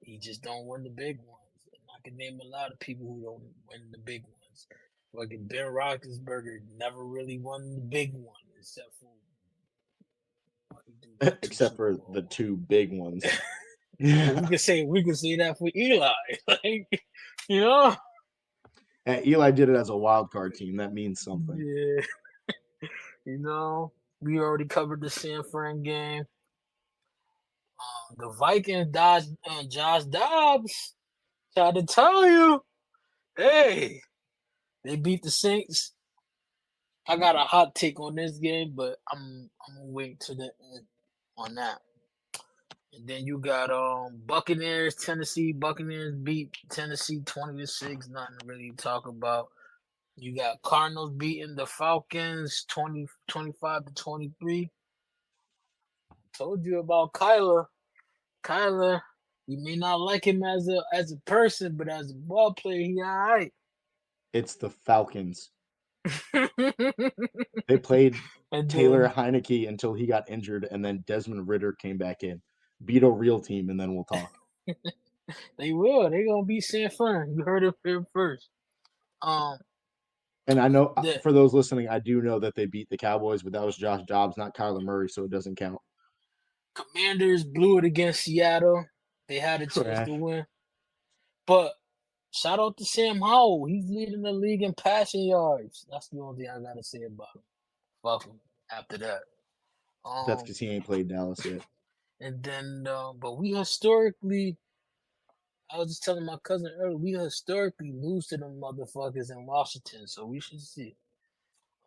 He just don't win the big ones. And I can name a lot of people who don't win the big ones. Like Ben Roethlisberger never really won the big one except for what he do win two Except Super for the Bowls. two big ones. But Yeah. we could say that for Eli. Like you know? And Eli did it as a wild card team. That means something. Yeah. You know, we already covered the San Fran game. The Vikings dodged Josh Dobbs. Tried to tell you, hey, they beat the Saints. I got a hot take on this game, but I'm gonna wait to the end on that. And then you got Buccaneers, Tennessee. Buccaneers beat Tennessee 20-6. Nothing to really talk about. You got Cardinals beating the Falcons 25-23. Told you about Kyler. Kyler, you may not like him as a person, but as a ball player, he alright. It's the Falcons. They played And Taylor then Heineke until he got injured, and then Desmond Ritter came back in. Beat a real team, and then we'll talk. they will. They gonna beat San Fran. You heard it here first. Um, And I know the for those listening, I do know that they beat the Cowboys, but that was Josh Dobbs, not Kyler Murray, so it doesn't count. Commanders blew it against Seattle. They had a chance to Trash. win, but shout out to Sam Howell. He's leading the league in passing yards. That's the only thing I gotta say about him. Fuck him. After that, That's um, because he ain't played Dallas yet. and then but we historically I was just telling my cousin earlier, we historically lose to them motherfuckers in Washington, so we should see.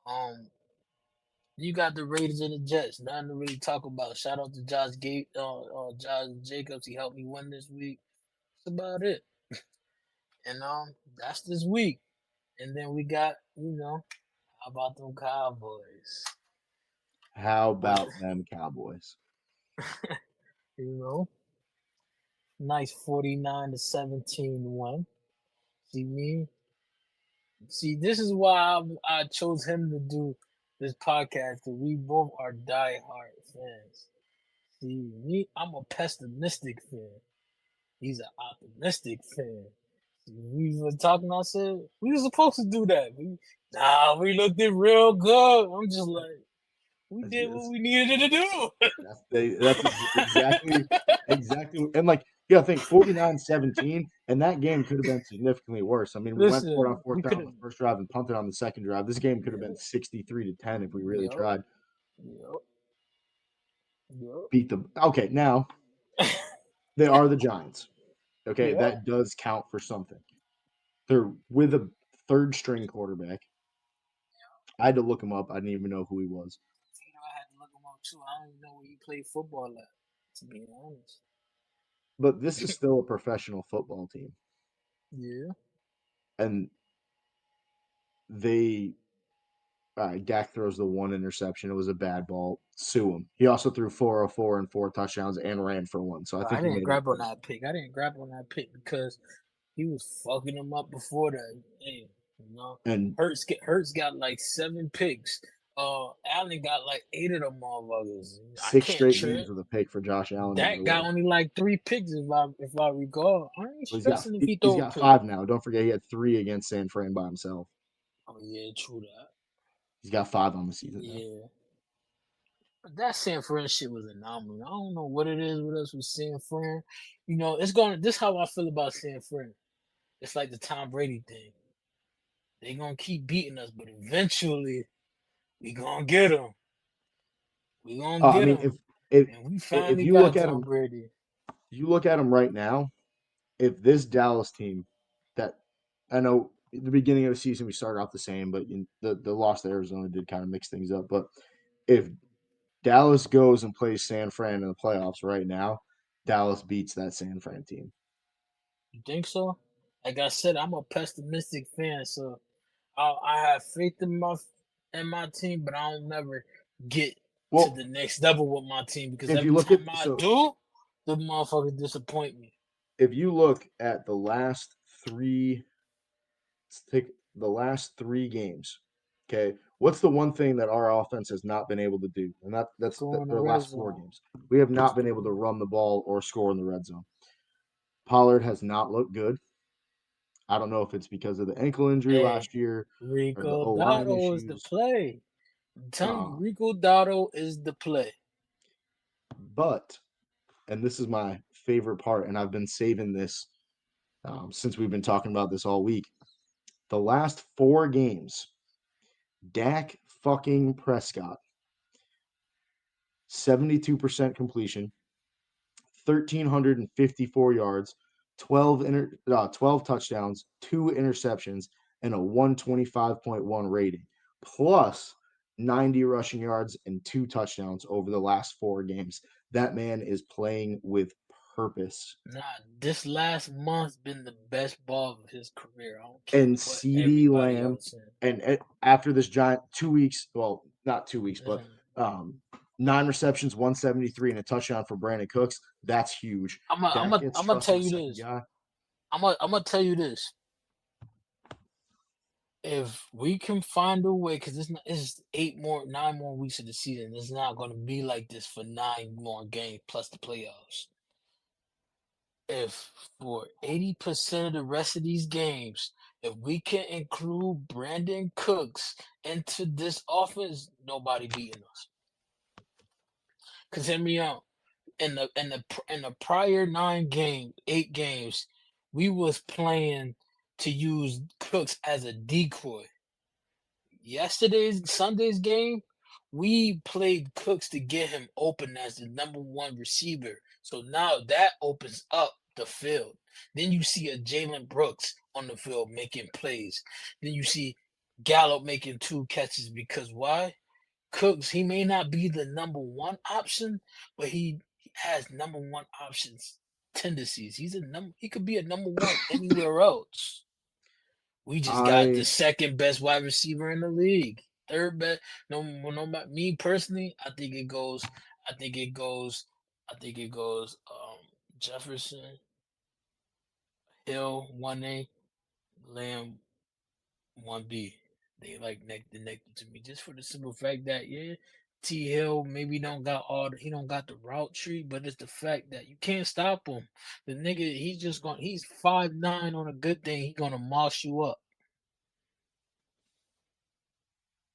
Um, you got the Raiders and the Jets. Nothing to really talk about. Shout out to Josh Jacobs. He helped me win this week. That's about it. And that's this week. And then we got, how about them Cowboys? How With about them Cowboys? you know, nice 49-17 win. See me? See, this is why I chose him to do. this podcast because we both are diehard fans. See, me, I'm a pessimistic fan. He's an optimistic fan. See, we were talking. I said we were supposed to do that. We looked it real good. I'm just like, we That's, did what that's, we needed to do. exactly. And like, yeah, I think 49-17, and that game could have been significantly worse. I mean, we went for it on Listen, fourth we down could on have. the first drive and punted on the second drive. This game could have been Yeah, 63-10 if we really yep, tried. yep, yep. Beat them. Okay, now they are the Giants. Okay, Yeah. that does count for something. They're with a third string quarterback. I had to look him up. I didn't even know who he was. I had to look him up too. I don't even know where he played football at, to be honest. But this is still a professional football team. Yeah. And they Dak throws the one interception. It was a bad ball. Sue him. He also threw 404 and 4 touchdowns and ran for one. So I But think I he didn't made up grab on for it. that pick. I didn't grab on that pick because he was fucking him up before that. Hey, you know, And Hurts got like 7 picks. Allen got like 8 of them motherfuckers. I six can't straight trip. games with a pick for Josh Allen, by Dak the got way. only like 3 picks if I recall. I ain't Well, stressing if he he's throw a got pick. five now. Don't forget he had three against San Fran by himself. Oh yeah, true that. He's got five on the season now. Yeah. But that San Fran shit was anomaly. I don't know what it is with us with San Fran. You know, it's going. This is how I feel about San Fran. It's like the Tom Brady thing. They gonna keep beating us, but eventually we gonna get them. We gonna I get mean, them, if and we if finally you look got at Tom him, Brady. you look at him right now. If this Dallas team, that I know at the beginning of the season we started off the same, but the loss to Arizona did kind of mix things up. But if Dallas goes and plays San Fran in the playoffs right now, Dallas beats that San Fran team. You think so? Like I said, I'm a pessimistic fan, so I have faith in my team, but I don't never get to Well, the next level with my team because if you every look at time I so do, the motherfuckers disappoint me. if you look at the last three, let's take the last three games. Okay, what's the one thing that our offense has not been able to do? And Score in the their red last four zone. games. We have not been Score able in to the red. run the ball or score in the red zone. Pollard has not looked good. I don't know if it's because of the ankle injury Hey, last year or the Rico O line Dotto is the issues. play. I'm telling you, Uh, Rico Dotto is the play. but, and this is my favorite part, and I've been saving this since we've been talking about this all week. The last four games, Dak fucking Prescott, 72% completion, 1,354 yards, 12 touchdowns, 2 interceptions, and a 125.1 rating, plus 90 rushing yards and 2 touchdowns over the last four games. That man is playing with purpose. Nah, this last month's been the best ball of his career. I don't care And what CeeDee everybody Lamb, else said. and after this giant 2 weeks, well, not 2 weeks, but Mm. 9 receptions, 173, and a touchdown for Brandon Cooks. That's huge. Dak gets I'm gonna tell trusted you second this. guy. I'm gonna tell you this. If we can find a way, because it's 9 more weeks of the season. It's not gonna be like this for 9 more games plus the playoffs. If for 80% of the rest of these games, if we can include Brandon Cooks into this offense, nobody beating us. Cause hear me out. In the prior 8 games, we was playing to use Cooks as a decoy. Sunday's game, we played Cooks to get him open as the number one receiver. So now that opens up the field. Then you see a Jalen Brooks on the field making plays. Then you see Gallup making 2 catches because why? Cooks, he may not be the number one option, but he has number one options tendencies. He could be a number one anywhere else. We just got the I second best wide receiver in the league. Third best. No, me personally, I think it goes. I think it goes. Jefferson, Hill 1A, Lamb 1B. They like neck to neck to me just for the simple fact that yeah, T Hill maybe don't got he don't got the route tree, but it's the fact that you can't stop him. The nigga he's 5'9" on a good day, he gonna moss you up,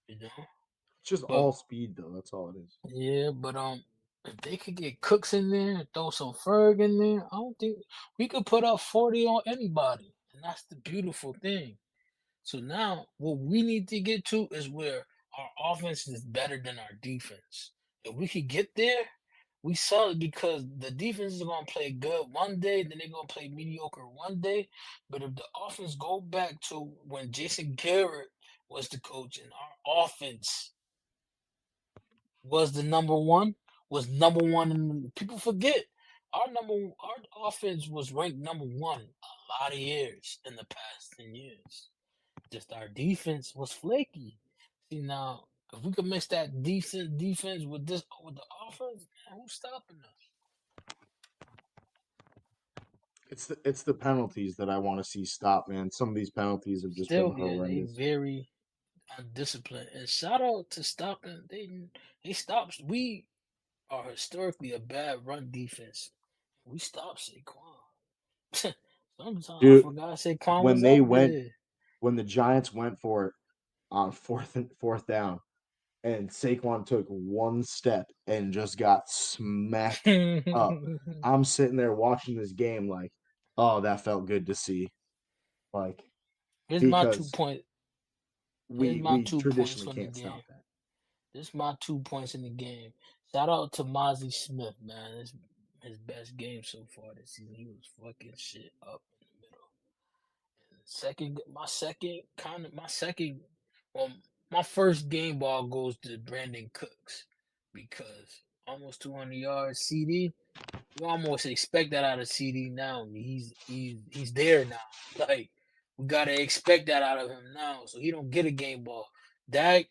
you know. It's just But all speed though. That's all it is. yeah, but if they could get Cooks in there and throw some Ferg in there, I don't think we could put up 40 on anybody, and that's the beautiful thing. So now what we need to get to is where our offense is better than our defense. If we could get there, we saw it because the defense is gonna play good one day, then they're gonna play mediocre one day. But if the offense go back to when Jason Garrett was the coach and our offense was the number one, was number one in people forget our offense was ranked number one a lot of years in the past 10 years. Just our defense was flaky. See now, if we could mix that decent defense with the offense, man, who's stopping us? It's the penalties that I want to see stop, man. Some of these penalties have just been Still, yeah, they horrendous. very undisciplined. And shout out to stopping. They stopped. We are historically a bad run defense. We stopped Saquon. Sometimes I Dude, forgot Saquon when was they out went there. when the Giants went for it on fourth down, and Saquon took one step and just got smacked up. I'm sitting there watching this game like, oh, that felt good to see. Like, here's my two because point. Here's my we 2 points traditionally from the can't game. stop that. This is my 2 points in the game. Shout out to Mozzie Smith, man. This his best game so far this season. He was fucking shit up in the middle. My second, well, my first game ball goes to Brandon Cooks because almost 200 yards CD. You almost expect that out of CD now. He's there now. Like we gotta expect that out of him now. So he don't get a game ball. Dak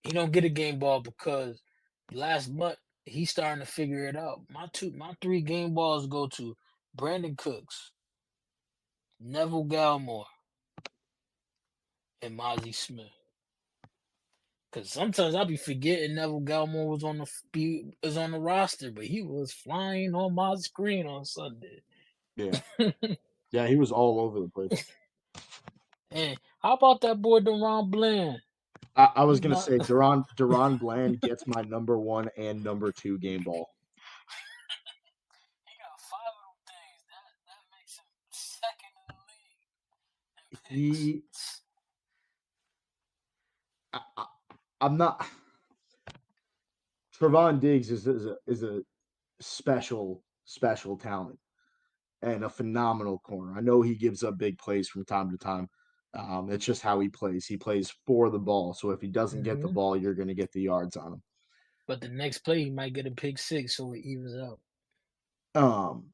he don't get a game ball because last month he's starting to figure it out. My three game balls go to Brandon Cooks, Neville Gallimore, and Mozzie Smith. Cause sometimes I'll be forgetting Neville Gallimore is on the roster, but he was flying on my screen on Sunday. Yeah, yeah, he was all over the place. And how about that boy Deron Bland? I was He's gonna my say Duron Bland gets my number one and number two game ball. he got five of them things. That makes him second in the league in picks. He, I, I'm not. Trevon Diggs is a special talent and a phenomenal corner. I know he gives up big plays from time to time. It's just how he plays. He plays for the ball. So if he doesn't get the Hmm. ball, you're going to get the yards on But the next play he might get a pick six, so it evens out. him.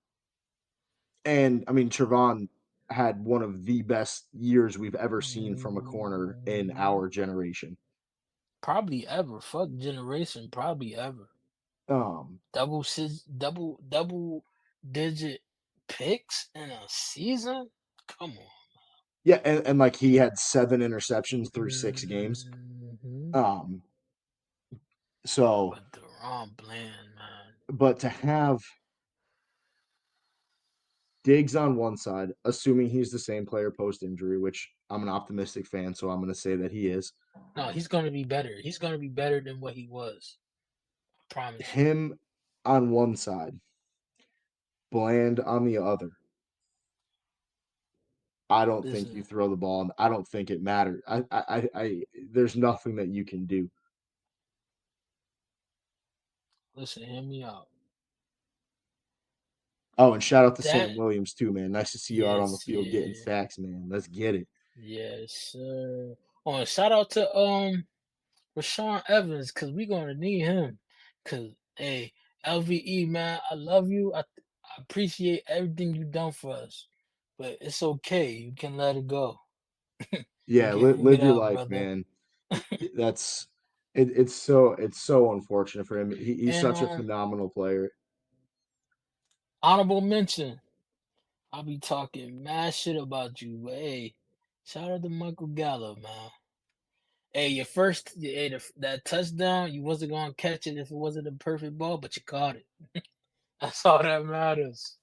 And I mean, Trevon had one of the best years we've ever seen from a corner in Hmm. our generation. Probably ever. Fuck generation. Probably ever. Um, Double digit picks in a season. Come on. yeah, and like he had 7 interceptions through 6 games. Hmm. Um, so, But Deron Bland, man. but to have Diggs on one side, assuming he's the same player post injury, which I'm an optimistic fan, so I'm going to say that he is. No, he's gonna be better. He's gonna be better than what he was. I promise you. Him on one side, Bland on the other. I don't think you Listen, throw the ball. I don't think it matters. There's nothing that you can do. listen, hear me out. Oh, and shout out to That Sam Williams too, man. Nice to see you out on the yes, field getting yeah. sacks, man. Let's get it. Yes, sir. Oh, and shout out to Rashawn Evans, cause we gonna need him. Cause hey, LVE man, I love you. I appreciate everything you done for us. But it's okay. You can let it go. Yeah, Hang it live your out, life, brother. man. That's it's so unfortunate for him. He's And such a phenomenal player. honorable mention. I'll be talking mad shit about you, but hey, shout out to Michael Gallup, man. Hey, your first, hey, that touchdown, you wasn't gonna catch it if it wasn't a perfect ball, but you caught it. That's all that matters.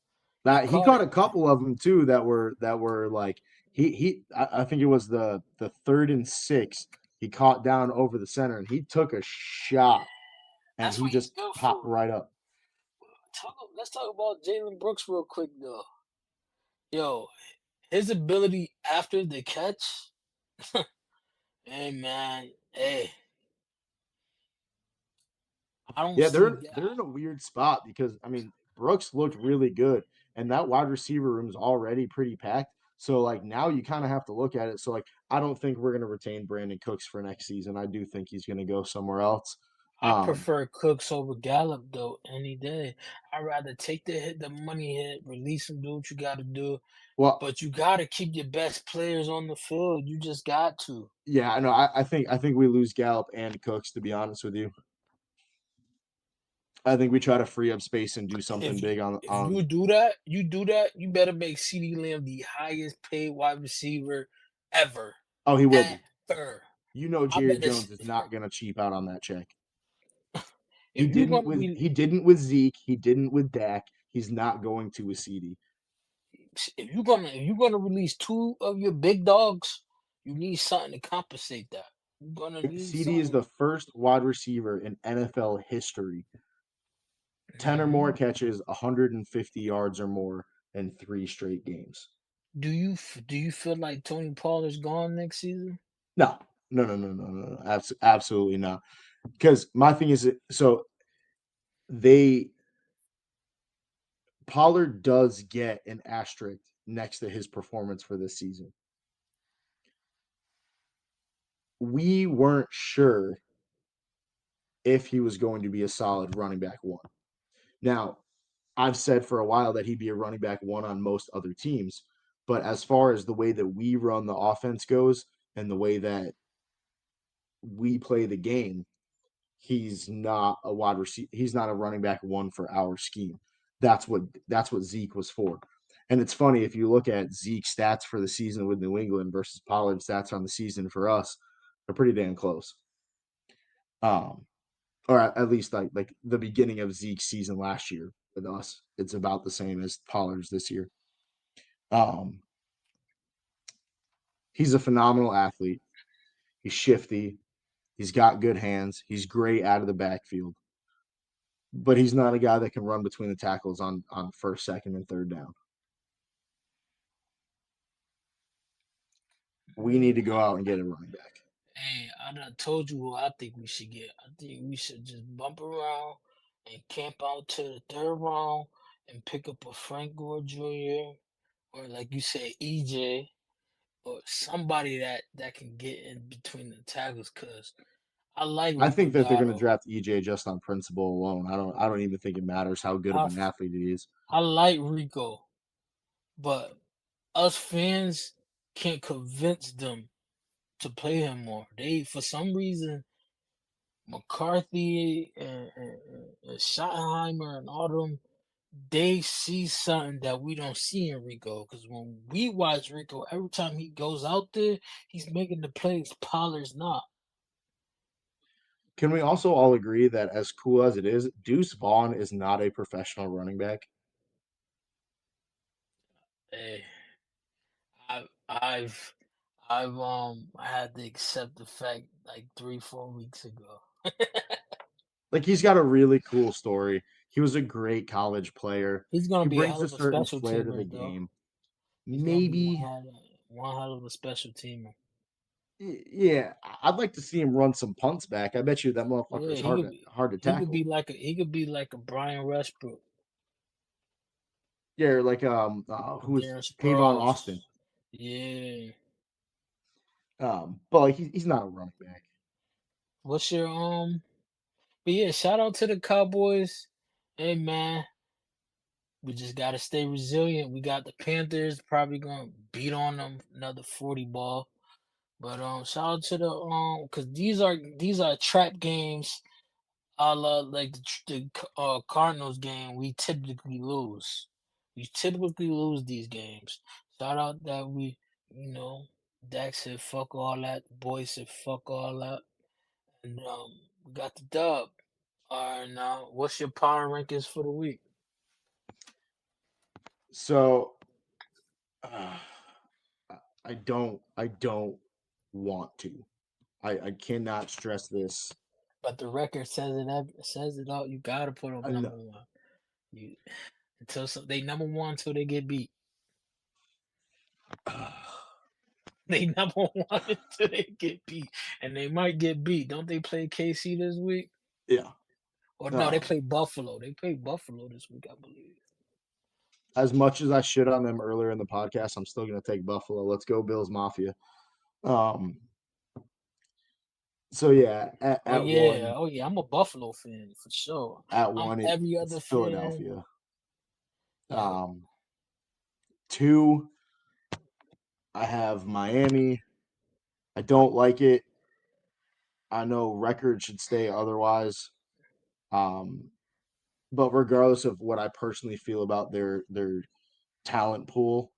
You He caught caught it. a couple of them too that were like I think it was the 3rd and 6 he caught down over the center and he took a shot and That's he what he's just good popped for. right up. Let's talk about Jalen Brooks real quick though. Yo, his ability after the catch, hey man, hey, I don't Yeah, see that. they're in a weird spot because I mean Brooks looked really good and that wide receiver room is already pretty packed. So like now you kind of have to look at it. So like I don't think we're gonna retain Brandon Cooks for next season. I do think he's gonna go somewhere else. I Um, prefer Cooks over Gallup though any day. I'd rather take the hit, the money hit, release him, do what you got to do, well, but you got to keep your best players on the field. You just got to. yeah, I know. I think we lose Gallup and Cooks to be honest with you. I think we try to free up space and do something If big on if on. you do that, you better make CeeDee Lamb the highest paid wide receiver ever, Oh, he will be. ever. You know, I Jerry bet this. Jones is not going to cheap out on that check. If you're gonna He be didn't with Zeke. He didn't with Dak. He's not going to with CD. if you're gonna release two of your big dogs, you need something to compensate that. You're gonna need CD is something. the first wide receiver in NFL history, 10 or more Mhm. catches, 150 yards or more in 3 straight games. Do you feel like Tony Pollard's gone next season? No, no, no, no, no, no, no. Absolutely not. Because my thing is, so they Pollard does get an asterisk next to his performance for this season. We weren't sure if he was going to be a solid running back one. Now, I've said for a while that he'd be a running back one on most other teams, but as far as the way that we run the offense goes and the way that we play the game, he's not a wide receiver. He's not a running back one for our scheme. That's what Zeke was for. And it's funny if you look at Zeke's stats for the season with New England versus Pollard's stats on the season for us, they're pretty damn close. Um, or at least like the beginning of Zeke's season last year with us, it's about the same as Pollard's this year. Um, he's a phenomenal athlete. He's shifty. He's got good hands. He's great out of the backfield, but he's not a guy that can run between the tackles on first, second, and third down. We need to go out and get a running back. Hey, I done told you who I think we should get. I think we should just bump around and camp out to the third round and pick up a Frank Gore Jr. or like you said, EJ or somebody that can get in between the tackles. Cause I like I Rico think that they're going to Dotto. draft EJ just on principle alone. I don't even think it matters how good of I an athlete he is. I like Rico, but us fans can't convince them to play him more. They for some reason McCarthy and Schottenheimer and all them, they see something that we don't see in Rico. Because when we watch Rico, every time he goes out there, he's making the plays. Pollard's not. Can we also all agree that as cool as it is, Deuce Vaughn is not a professional running back? Hey, I've I've had to accept the fact like 3 4 weeks ago. Like he's got a really cool story. He was a great college player. He's gonna He be a brings hell a of a certain special flair to the teamer though. game. He's gonna be Maybe, one hell of a special teamer. yeah, I'd like to see him run some punts back. I bet you that Yeah, motherfucker's hard to he could be tackle. like a Brian Westbrook Yeah, like or who is Darren Tavon Austin? Sproles. Yeah. But like he's not a running back. What's your But yeah, shout out to the Cowboys. Hey man, we just gotta stay resilient. We got the Panthers probably gonna beat on them another 40 ball. But shout out to the because these are trap games. A la like the Cardinals game, we typically lose. We typically lose these games. Shout out that we, you know. Dak said, "Fuck all that." The boys said, "Fuck all that." And we got the dub. All right, now what's your power rankings for the week? So uh, I don't want to. I cannot stress this. But the record says says it all. You gotta put them En- number one. You they number one until they get beat. They number one until they get beat, and they might get beat. Don't they play KC this week? yeah. Or no, they Um, play Buffalo. They play Buffalo this week, I believe. as much as I shit on them earlier in the podcast, I'm still going to take Buffalo. Let's go, Bills Mafia. Um, so yeah, Oh yeah, oh yeah. I'm a Buffalo fan for sure. at I'm one, every it's other fan. Philadelphia. Yeah, Um, two, I have Miami. I don't like it. I know record should stay otherwise. Um, but regardless of what I personally feel about their talent pool,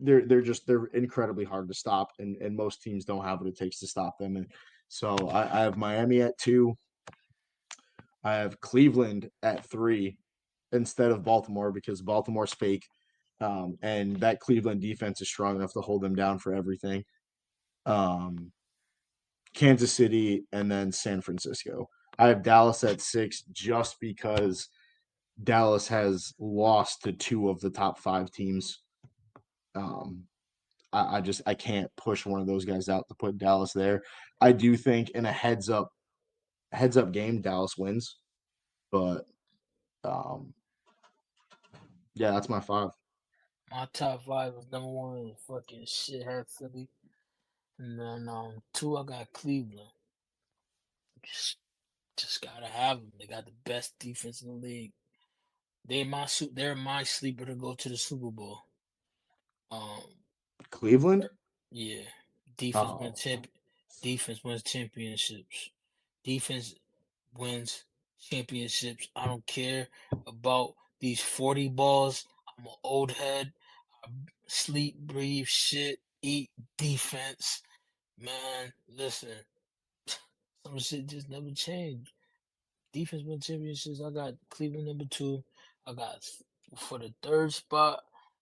they're incredibly hard to stop, and most teams don't have what it takes to stop them. And so I have Miami at two. I have Cleveland at three instead of Baltimore because Baltimore's fake, and that Cleveland defense is strong enough to hold them down for everything. Um, Kansas City, and then San Francisco. I have Dallas at six just because Dallas has lost to two of the top five teams. Um, I can't push one of those guys out to put Dallas there. I do think in a heads up game, Dallas wins, but um, yeah, that's my five. my top five is number one fucking shithead Philly, and then two I got Cleveland. Just just gotta have them. They got the best defense in the league. They're my sleeper to go to the Super Bowl. Um, Cleveland. yeah, defense Oh, wins champ. Defense wins championships. Defense wins championships. I don't care about these 40 balls. I'm an old head. I sleep, breathe, shit, eat defense. Man, listen, some shit just never changed. Defense win championships. I got Cleveland number two. I got for the third spot.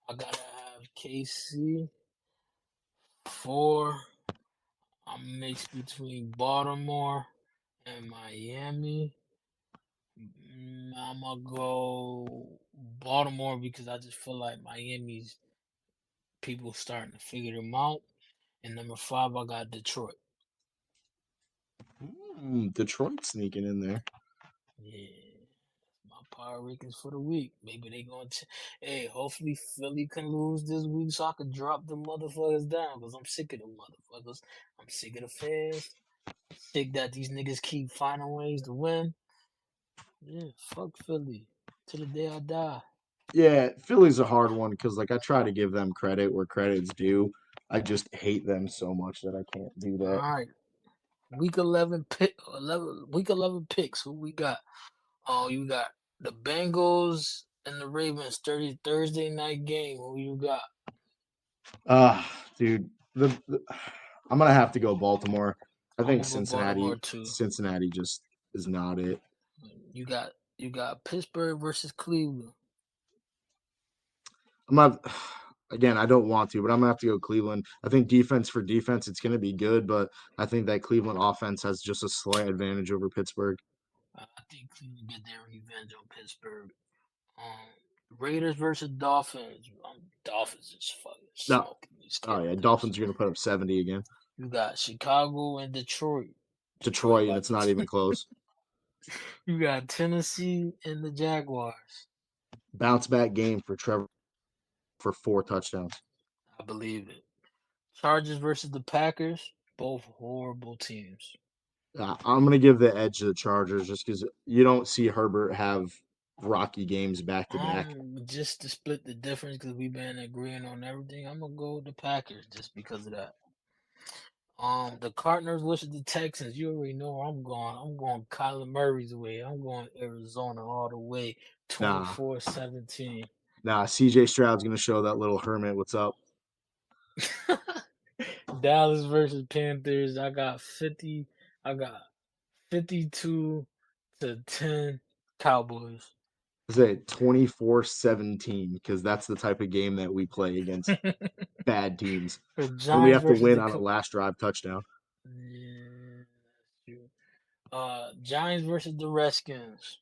I gotta have KC. Four. I'm mixed between Baltimore and Miami. I'm gonna go Baltimore because I just feel like Miami's people starting to figure them out. And number five, I got Detroit. Detroit sneaking in there. Yeah, my power rankings for the week. Maybe they going to. Hey, hopefully Philly can lose this week so I can drop the motherfuckers down because I'm sick of them motherfuckers. I'm sick of the fans. Sick that these niggas keep finding ways to win. Yeah, fuck Philly till the day I die. Yeah, Philly's a hard one because like I try to give them credit where credit's due. I just hate them so much that I can't do All that. right, week 11 pick 11 week 11 picks. Who we got? Oh, you got the Bengals and the Ravens 30 Thursday night game. Who you got? Dude, the I'm gonna have to go Baltimore. I I'm think gonna go Baltimore Cincinnati too. Cincinnati just is not it. You got Pittsburgh versus Cleveland. I'm not again, I don't want to, but I'm gonna have to go Cleveland. I think defense for defense, it's gonna be good, but I think that Cleveland offense has just a slight advantage over Pittsburgh. I think Cleveland get their revenge on Pittsburgh. Um, Raiders versus Dolphins. Dolphins is fucking No, smoking these oh yeah, characters. Dolphins are gonna put up 70 again. You got Chicago and Detroit. Detroit Detroit, and about it's not even to. close. You got Tennessee and the Jaguars. Bounce back game for Trevor for 4 touchdowns. I believe it. Chargers versus the Packers. Both horrible teams. I'm gonna give the edge to the Chargers just because you don't see Herbert have rocky games back to back. Just to split the difference because we've been agreeing on everything. I'm gonna go with the Packers just because of that. The Cardinals versus the Texans. You already know where I'm going. I'm going Kyler Murray's way. I'm going Arizona all the way. Nah, 24-17. nah. CJ Stroud's gonna show that little hermit what's up. Dallas versus Panthers. I got 52-10 Cowboys. Say 24-17 because that's the type of game that we play against bad teams The when we Giants have to versus win the on a Co- last drive touchdown. Yeah, that's true. Giants versus the Redskins.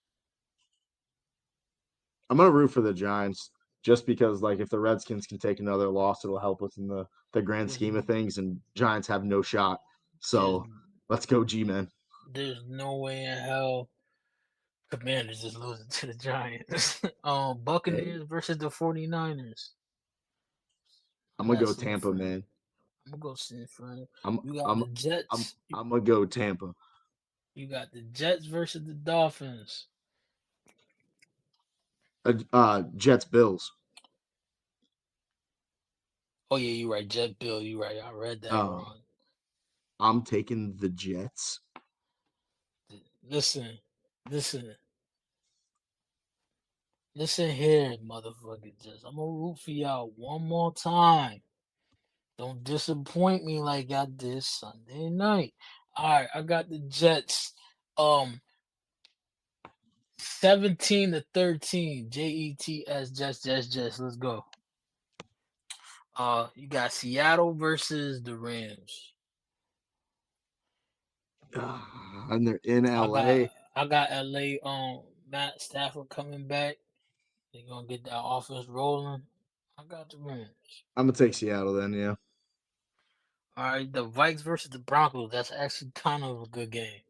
I'm gonna root for the Giants just because, like, if the Redskins can take another loss, it'll help us in the grand There's scheme of things. And Giants have no shot, there's so let's go, G-men. there's no way in hell Commanders is losing to the Giants. Hey, Buccaneers versus the 49ers. I'm I gonna got go San Tampa, Fran. man. I'm gonna go San Fran. I'm You got I'm the I'm Jets. I'm gonna go Tampa. You got the Jets versus the Dolphins. Jets Bills. Oh yeah, you right. Jet Bill, you right. I read that Um, wrong. I'm taking the Jets. Listen, listen, listen here, motherfucker. Just I'm gonna root for y'all one more time. Don't disappoint me like I did Sunday night. All right, I got the Jets. 17-13. Jets. Let's go. You got Seattle versus the Rams. And they're in I got LA. I got LA. Matt Stafford coming back. They're gonna get that offense rolling. I got the Rams. I'm gonna take Seattle then. Yeah, All right, the Vikes versus the Broncos. That's actually kind of a good game.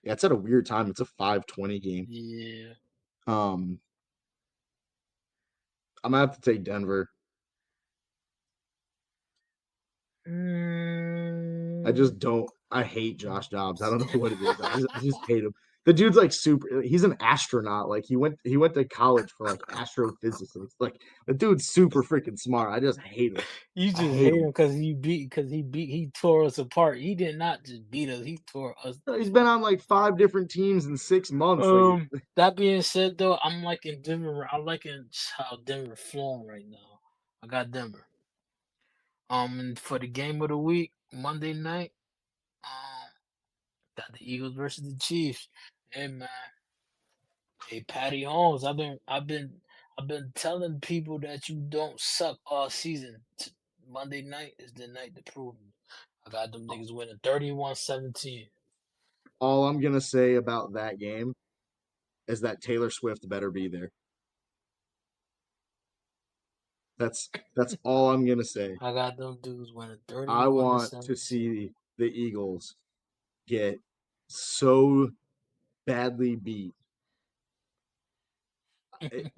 yeah. It's at a weird time. It's a 5:20 game. Yeah. Um, I'm gonna have to take Denver. I Mm, just don't. I hate Josh Dobbs. I don't know what it is. I just hate him. The dude's like super. He's an astronaut. Like he went to college for like astrophysics. Like the dude's super freaking smart. I just hate him. you I just hate hate him him. he tore us apart. He did not just beat us. He tore us the He's been fuck. on like 5 different teams in 6 months. Like That being said, though, I'm liking Denver. I'm liking how Denver flowing right now. I got Denver. And for the game of the week, Monday night, um, got the Eagles versus the Chiefs. Hey man, hey Patty Holmes. I've been telling people that you don't suck all season. Monday night is the night to prove me. I got them niggas winning 31-17. all I'm gonna say about that game is that Taylor Swift better be there. That's all I'm gonna say. I got them dudes winning I 31 to want to 17. see the Eagles get so badly beat. It,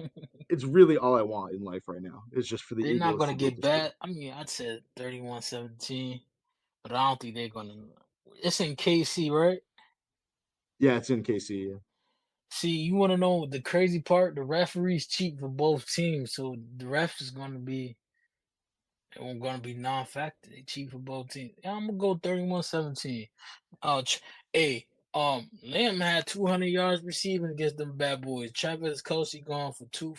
it's really all I want in life right now. Is just for the They're not Eagles gonna to get get destroyed. bad. I mean, I'd say 31-17, but I don't think they're gonna. It's in KC, right? Yeah, it's in KC. Yeah. See, you want to know the crazy part? The referees cheat for both teams, so the ref is gonna be non-factor. They cheat for both teams. Yeah, I'm gonna go 31-17. Hey, Lamb had 200 yards receiving against them bad boys. Travis Kelsey going for two.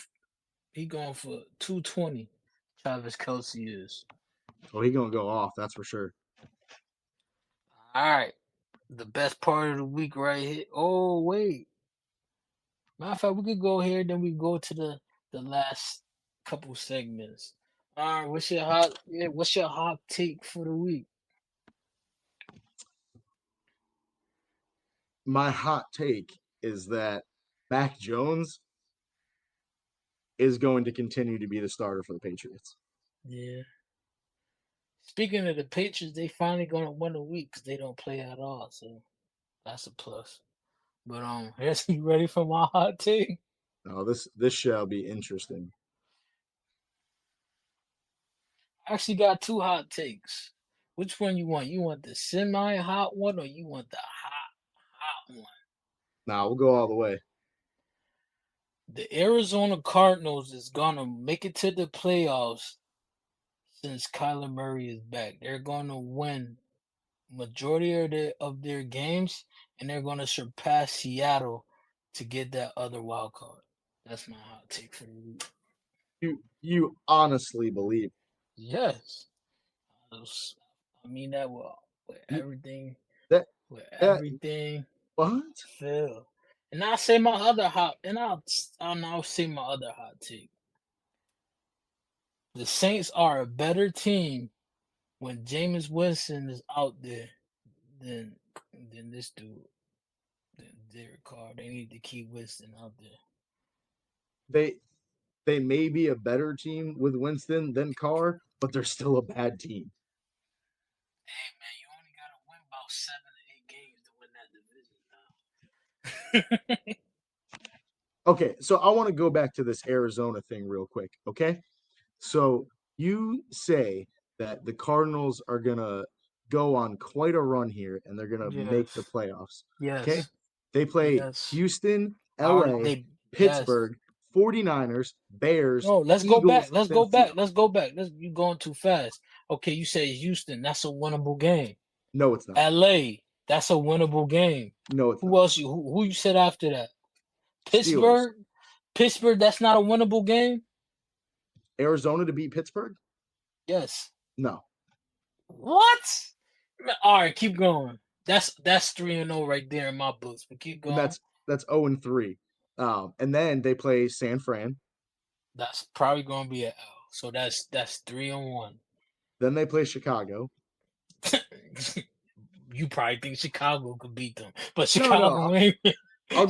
He going for 220. Travis Kelsey is. Oh, he gonna go off. That's for sure. All right, the best part of the week right here. Oh wait, matter of fact, we could go here, then we go to the last couple segments. All right, what's your hot take for the week? My hot take is that Mac Jones is going to continue to be the starter for the Patriots. Yeah. Speaking of the Patriots, they finally gonna win a week because they don't play at all, so that's a plus. But here's you ready for my hot take? Now this shall be interesting. I actually got two hot takes. Which one you want? You want the semi hot one or you want the hot one? Now we'll go all the way. The Arizona Cardinals is gonna make it to the playoffs since Kyler Murray is back. They're gonna win majority of their games, and they're gonna surpass Seattle to get that other wild card. That's my hot take for the week. You honestly believe? Yes. I mean that with You, everything, that with that everything. what? Phil. And I'll say my other hot, and I'll now say my other hot take. The Saints are a better team when Jameis Winston is out there than than this dude, than Derek Carr. They need to keep Winston out there. They they may be a better team with Winston than Carr, but they're still a bad team. Hey man, you only gotta win about 7 to 8 games to win that division now. Okay, so I want to go back to this Arizona thing real quick. Okay, so you say that the Cardinals are gonna go on quite a run here and they're gonna make the Yes, playoffs. Okay, yes, they play yes. Houston, Are LA, they? Yes. Pittsburgh, 49ers, Bears, No, let's go back. Eagles, Let's then go back. Seattle. Let's go back. You going too fast. Okay, you say Houston. That's a winnable game. No, it's not. LA. That's a winnable game. No, it's Who not. else? Who you said after that? Steelers. Pittsburgh. Pittsburgh. That's not a winnable game. Arizona to beat Pittsburgh? Yes. No. What? All right, keep going. That's 3-0 right there in my books. But keep And going. that's 0-3. And then they play San Fran. That's probably gonna be an L. So that's 3-1. Then they play Chicago. You probably think Chicago could beat them, but No, no. Chicago ain't.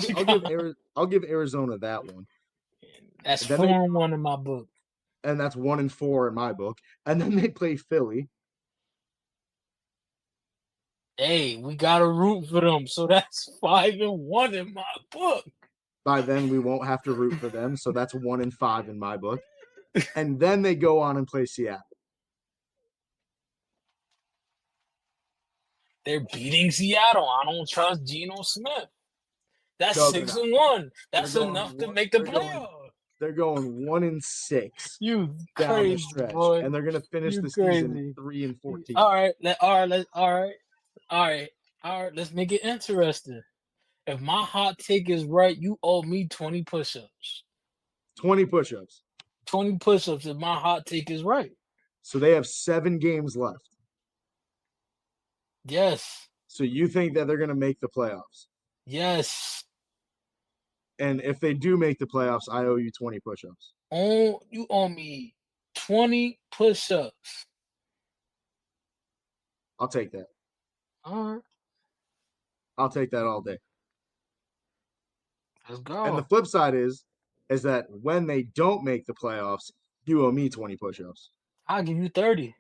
Chicago. I'll give Arizona that one. That's Then they 4-1 in my book. and that's 1-4 in my book. And then they play Philly. Hey, we gotta root for them, so that's 5-1 in my book. By then we won't have to root for them, so that's 1-5 in my book. And then they go on and play Seattle. They're beating Seattle. I don't trust Geno Smith. That's No, they're six not. and one. They're That's going enough to one, make the playoffs. they're going 1-6 You down the crazy stretch, boy. and they're gonna finish You the season crazy. 3-14. All right, all right. Let's make it interesting. If my hot take is right, you owe me 20 push-ups. 20 push-ups. 20 push-ups if my hot take is right. So they have 7 games left. Yes. So you think that they're gonna make the playoffs? Yes. And if they do make the playoffs, I owe you 20 push-ups. You owe me 20 push-ups. I'll take that. All right. I'll take that all day. Let's And the go. flip side is that when they don't make the playoffs, you owe me 20 push-ups. I'll give you 30.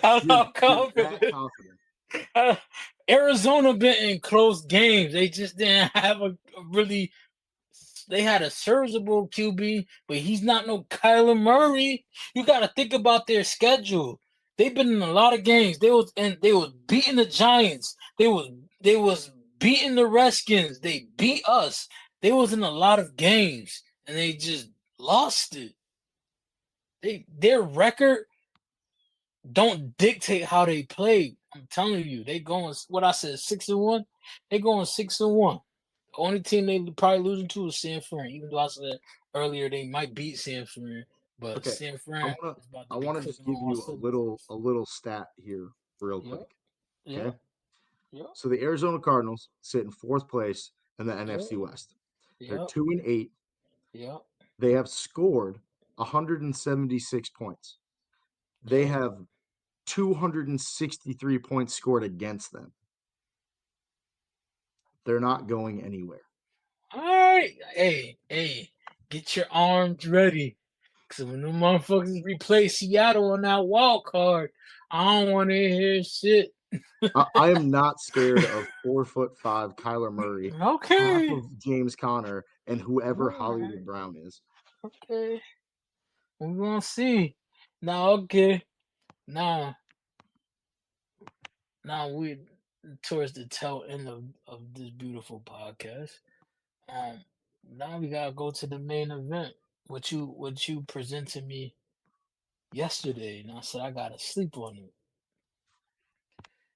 I'm you're not you're that confident. confident. Arizona been in close games. They just didn't have a really. They had a serviceable QB, but he's not no Kyler Murray. You got to think about their schedule. They've been in a lot of games. They was beating the Giants. They was beating the Redskins. They beat us. They was in a lot of games and they just lost it. Their record don't dictate how they play. I'm telling you, they going what I said 6-1. They going 6-1. The only team they probably losing to is San Fran. Even though I said earlier they might beat San Fran, but Okay. San I Fran wanna is about I to be wanna just cooking give on all you a cylinders. little stat here real Yep, quick. Okay. yep, yep, So the Arizona Cardinals sit in fourth place in the yep, NFC West. They're yep, 2-8. yep, They have scored 176 points. They yep. have 263 points scored against them. They're not going anywhere. All right, hey, get your arms ready. Cause when the motherfuckers replace Seattle on that wild card, I don't want to hear shit. I am not scared of 4'5" Kyler Murray, half Okay, of James Conner, and whoever all Hollywood right, Brown is. okay. We're gonna see. Now, okay. Now, now we towards the tail end of this beautiful podcast. Um, Now we gotta go to the main event. What you presented me yesterday, and I said I gotta sleep on it.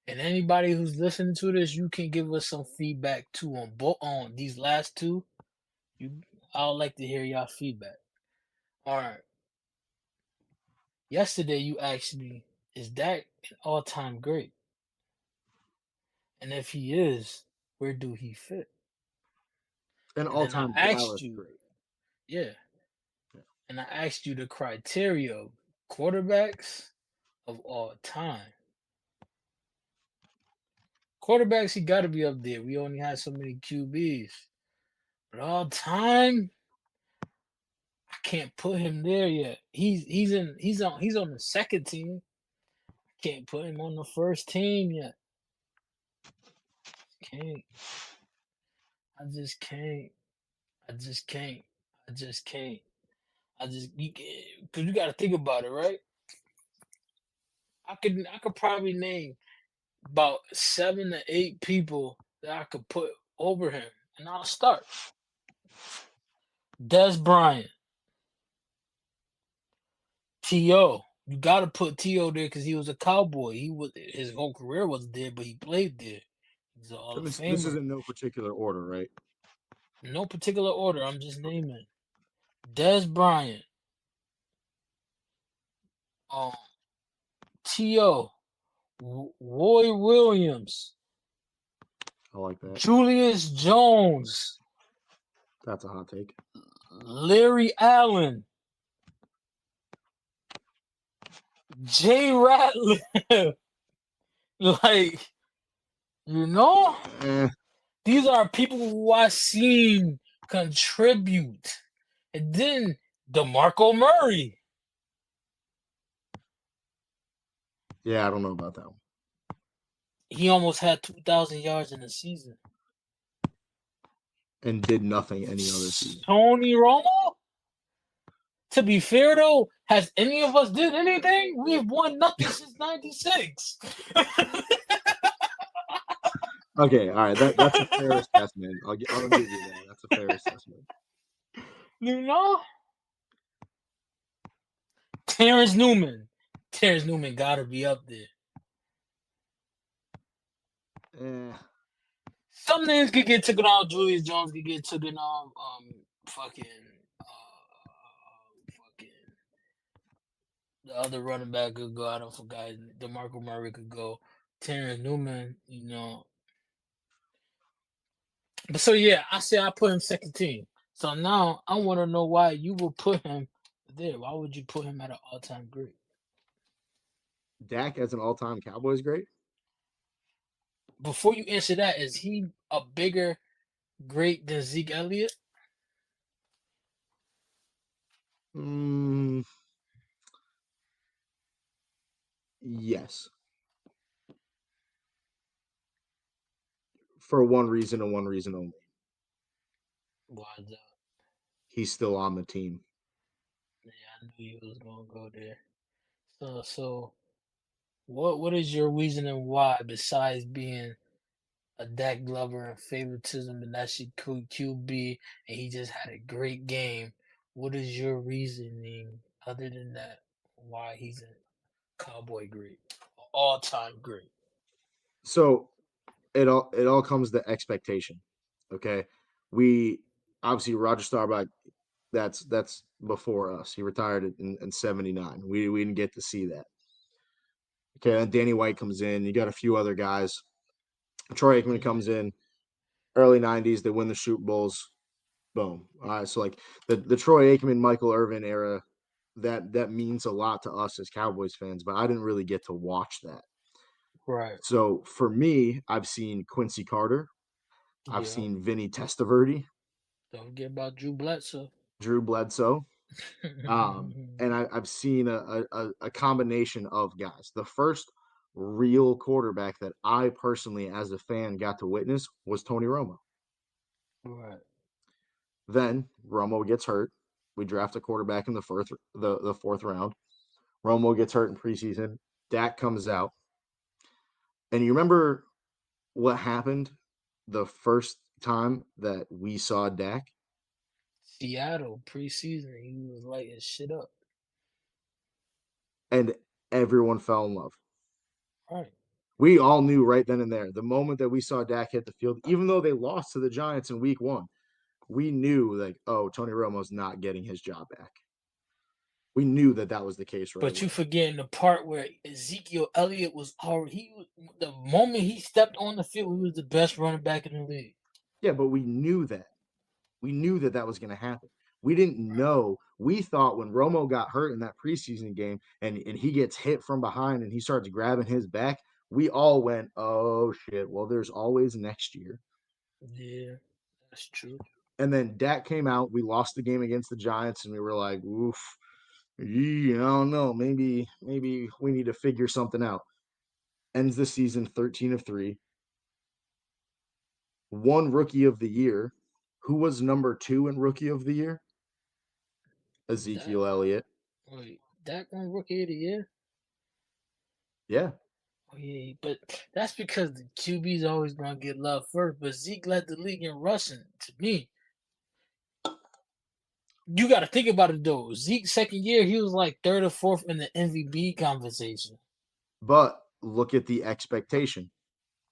And anybody who's listening to this, you can give us some feedback too on both on these last two. You, I'd like to hear y'all feedback. All right. Yesterday you asked me, is Dak an all-time great? And if he is, where do he fit? An And then I all-time asked Dallas you, great. yeah, Yeah. and I asked you the criteria of quarterbacks of all time. Quarterbacks, he got to be up there. We only had so many QBs, but all time, I can't put him there yet. He's on the second team. Can't put him on the first team yet. Can't. I just can't. I just can't. I just can't. Because you got to think about it, right? I could probably name about 7 to 8 people that I could put over him, and I'll start. Des Bryant, T.O. You got to put T.O. there because he was a Cowboy. His whole career wasn't there, but he played there. He's a Hall And of this is Famer. in no particular order, right? No particular order. I'm just Okay. naming. Des Bryant, um, T.O., Roy Williams, I like that. Julius Jones, That's a hot take. Larry Allen, Jay Ratliff. Like, you know, Eh, these are people who I've seen contribute. And then DeMarco Murray. yeah, I don't know about that one. He almost had 2,000 yards in a season. And did nothing any other season. Tony Romo? To be fair though, has any of us did anything? We've won nothing since '96. Okay, all right, that's a fair assessment. I'll give you that. That's a fair assessment. You know, Terrence Newman. Terrence Newman gotta be up there. Eh, Some names could get taken out. Julius Jones could get taken off. Fucking, fucking. The other running back could go. I don't forget. DeMarco Murray could go. Terrence Newman. But so yeah, I say I put him second team. So now I want to know why you will put him there. Why would you put him at an all-time great? Dak as an all-time Cowboys great? Before you answer that, is he a bigger great than Zeke Elliott? Mm, yes. For one reason and one reason only. Why is that? He's still on the team. Yeah, I knew you was gonna go there. So what is your reasoning why besides being a Dak Glover and favoritism and that's your QB and he just had a great game? What is your reasoning other than that why he's a Cowboy great, all time great? So it all comes to expectation. Okay. We obviously Roger Staubach, that's before us. He retired in 79. We didn't get to see that. Okay, and Danny White comes in. You got a few other guys. Troy Aikman Yeah, comes in, early 90s. They win the Super Bowls. Boom. All right. So like the Troy Aikman, Michael Irvin era, that means a lot to us as Cowboys fans, but I didn't really get to watch that. right. So for me, I've seen Quincy Carter, I've Yeah. seen Vinny Testaverde, Don't forget about Drew Bledsoe. Drew Bledsoe, and I've seen a combination of guys. The first real quarterback that I personally, as a fan, got to witness was Tony Romo. Right. Then Romo gets hurt. We draft a quarterback in the fourth round. Romo gets hurt in preseason. Dak comes out. And you remember what happened the first time that we saw Dak? Seattle preseason, he was lighting shit up. And everyone fell in love. Right. We all knew right then and there, the moment that we saw Dak hit the field, even though they lost to the Giants in week one, we knew like, oh, Tony Romo's not getting his job back. We knew that that was the case right But you away. forgetting the part where Ezekiel Elliott was already the moment he stepped on the field, he was the best running back in the league. Yeah, but we knew that. We knew that that was going to happen. We didn't know. We thought when Romo got hurt in that preseason game and he gets hit from behind and he starts grabbing his back, we all went, oh shit, well, there's always next year. Yeah, that's true. And then Dak came out. We lost the game against the Giants and we were like, oof, I don't know. Maybe we need to figure something out. Ends the season 13 of 3. One rookie of the year. Who was number 2 in rookie of the year? That Ezekiel Elliott. wait, that one rookie of the year. Yeah. Oh yeah, but that's because the QB's always gonna get love first. But Zeke led the league in rushing. To me, you got to think about it though. Zeke's second year, he was like third or fourth in the MVP conversation. But look at the expectation.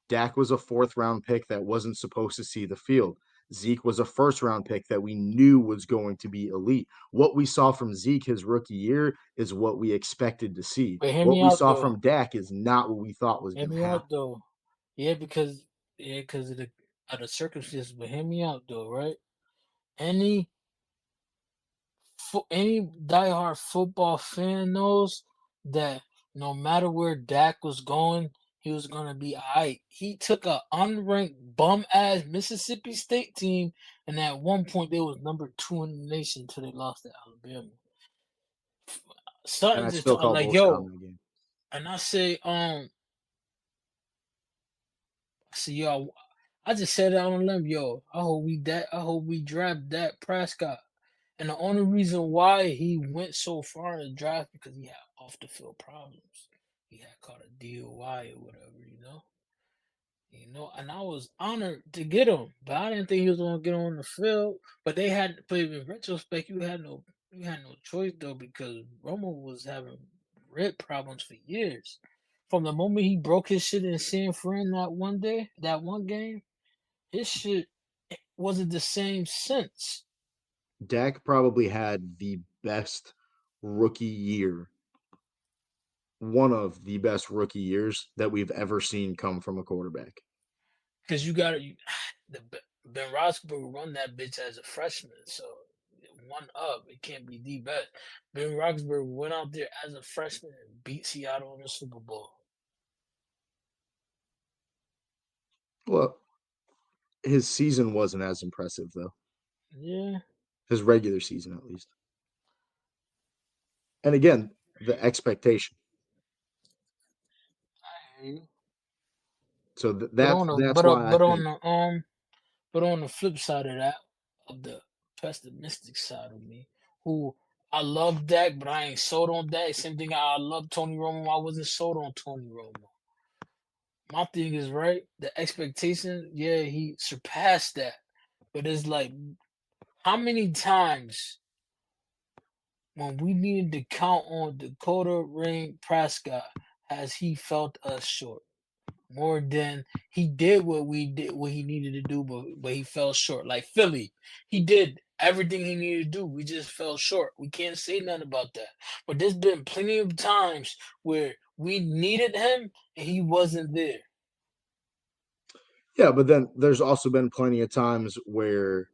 Dak was a 4th round pick that wasn't supposed to see the field. Zeke was a 1st round pick that we knew was going to be elite. What we saw from Zeke his rookie year is what we expected to see. But hear What me we out saw though. from Dak is not what we thought was Hear going to me out happen. though. Yeah, because of the circumstances. But hear me out though, right? Any any diehard football fan knows that no matter where Dak was going, he was gonna be alright. He took a unranked bum ass Mississippi State team, and at one point they was number 2 in the nation until they lost to Alabama. And Starting I to still talk call like bullshit on yo, that game. and yo, I just said it on a limb, yo. I hope we draft that Prescott. And the only reason why he went so far in the draft because he had off the field problems. He had caught a DOI or whatever, you know. And I was honored to get him, but I didn't think he was gonna get on the field. But in retrospect, you had no choice though because Romo was having rib problems for years. From the moment he broke his shit in San Fran that one game, his shit wasn't the same since. Dak probably had the best rookie year, one of the best rookie years that we've ever seen come from a quarterback. Because you got to the Ben Roethlisberger run that bitch as a freshman, so one up. It can't be the best. Ben Roethlisberger went out there as a freshman and beat Seattle in the Super Bowl. Well, his season wasn't as impressive, though. Yeah, His regular season, at least. And again, the expectation. I hear you. So But that's why I think but on the flip side of that, of the pessimistic side of me, who I love Dak, but I ain't sold on Dak. Same thing. I love Tony Romo. I wasn't sold on Tony Romo. My thing is right. The expectation, yeah, he surpassed that. But it's like, how many times when we needed to count on Dakota Rain Prescott has he felt us short? More than he did what he needed to do, but he fell short. Like Philly, he did everything he needed to do. We just fell short. We can't say nothing about that. But there's been plenty of times where we needed him and he wasn't there. yeah, but then there's also been plenty of times where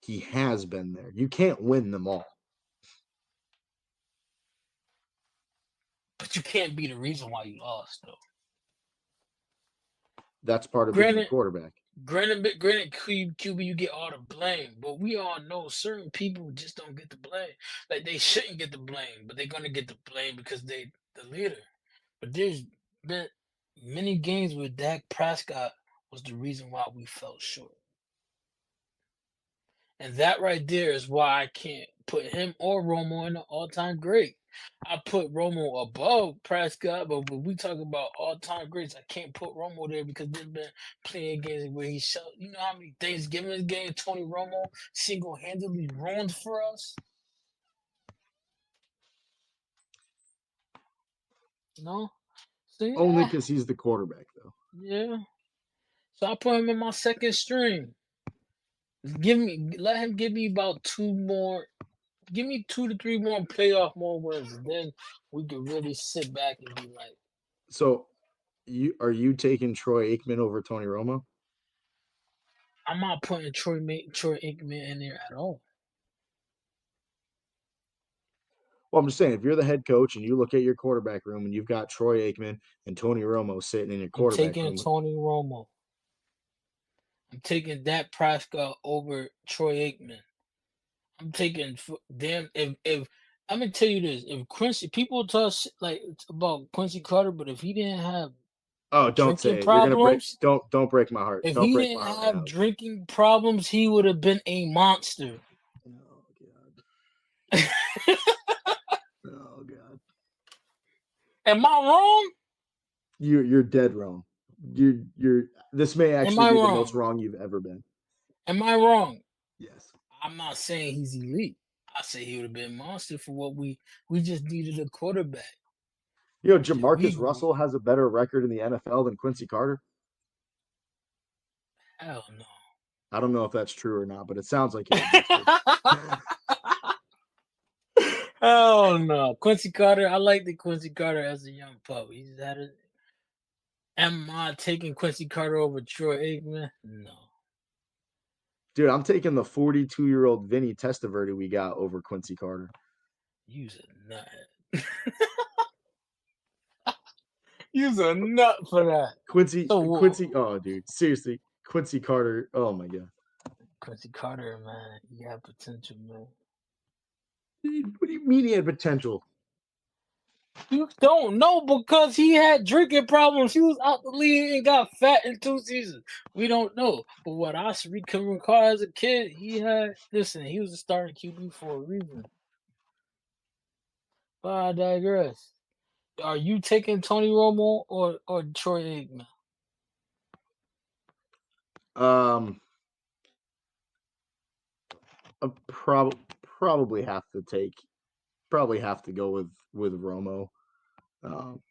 he has been there. You can't win them all. But you can't be the reason why you lost, though. That's part of being a Granted, quarterback. granted, QB, you get all the blame, but we all know certain people just don't get the blame. Like they shouldn't get the blame, but they're gonna get the blame because they the leader. But there's been many games where Dak Prescott was the reason why we fell short. And that right there is why I can't put him or Romo in the all-time great. I put Romo above Prescott, but when we talk about all-time greats, I can't put Romo there because there's been plenty of games where he shot. You know how many Thanksgiving games Tony Romo single-handedly ruined for us? You know? So Only yeah, because he's the quarterback, though. yeah. So I put him in my second string. Let him give me about Give me 2 to 3 more playoff more wins, and then we could really sit back and be like, So are you taking Troy Aikman over Tony Romo? I'm not putting Troy Aikman in there at all. Well, I'm just saying, if you're the head coach and you look at your quarterback room and you've got Troy Aikman and Tony Romo sitting in your I'm quarterback taking room, Tony Romo. I'm taking Dak Prescott over Troy Aikman. I'm taking damn if I'm gonna tell you this, if Quincy people talk like about Quincy Carter, but if he didn't have oh, don't drinking say it. You're gonna break. problems, Don't break my heart. if Don't he break my didn't heart right have now. drinking problems, he would have been a monster. Oh God. Oh God. Am I wrong? You're dead wrong. You're. This may Am actually I be the most wrong? wrong you've ever been. Am I wrong? Yes. I'm not saying he's elite. I say he would have been a monster for what we just needed a quarterback. You know, So Jamarcus Russell has a better record in the NFL than Quincy Carter. hell no. I don't know if that's true or not, but it sounds like it existed. Hell no. Quincy Carter, I like the Quincy Carter as a young pup. He's had a. Am I taking Quincy Carter over Troy Aikman? No. Dude, I'm taking the 42-year-old Vinny Testaverde we got over Quincy Carter. You's a nut. You's a nut for that. So, Oh, dude, seriously, Quincy Carter. Oh my God. Quincy Carter, man, he had potential, man. What do you mean he had potential? You don't know because he had drinking problems. He was out the league and got fat in 2 seasons. We don't know. But what I can recall as a kid, he was a starting QB for a reason. But I digress. Are you taking Tony Romo or Troy Aikman? Um, I probably have to go with Romo. Um,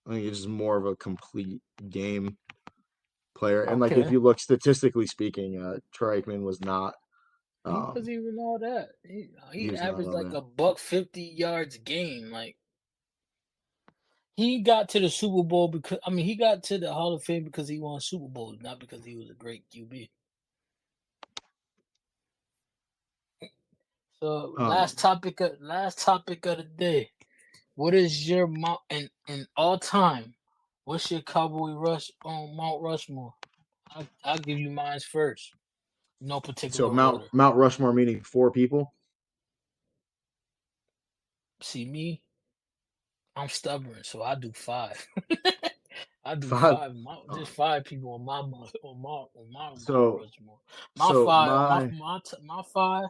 I think it's just more of a complete game player, and like if Okay. you look statistically speaking, Troy Aikman was not. He wasn't Um, even all that. he He was not averaged all like that. a $150 game. Like he got to the Super Bowl because he got to the Hall of Fame because he won Super Bowls, not because he was a great QB. So Um, last topic of the day. What is your Mount in all time? What's your Cowboy Rush on Mount Rushmore? I'll give you mine first. No so particular Mount order. Mount Rushmore meaning four people. See me, I'm stubborn, so I do five. I do Five. five. Uh, Just five people on my Mount so Rushmore. My so five, my my five.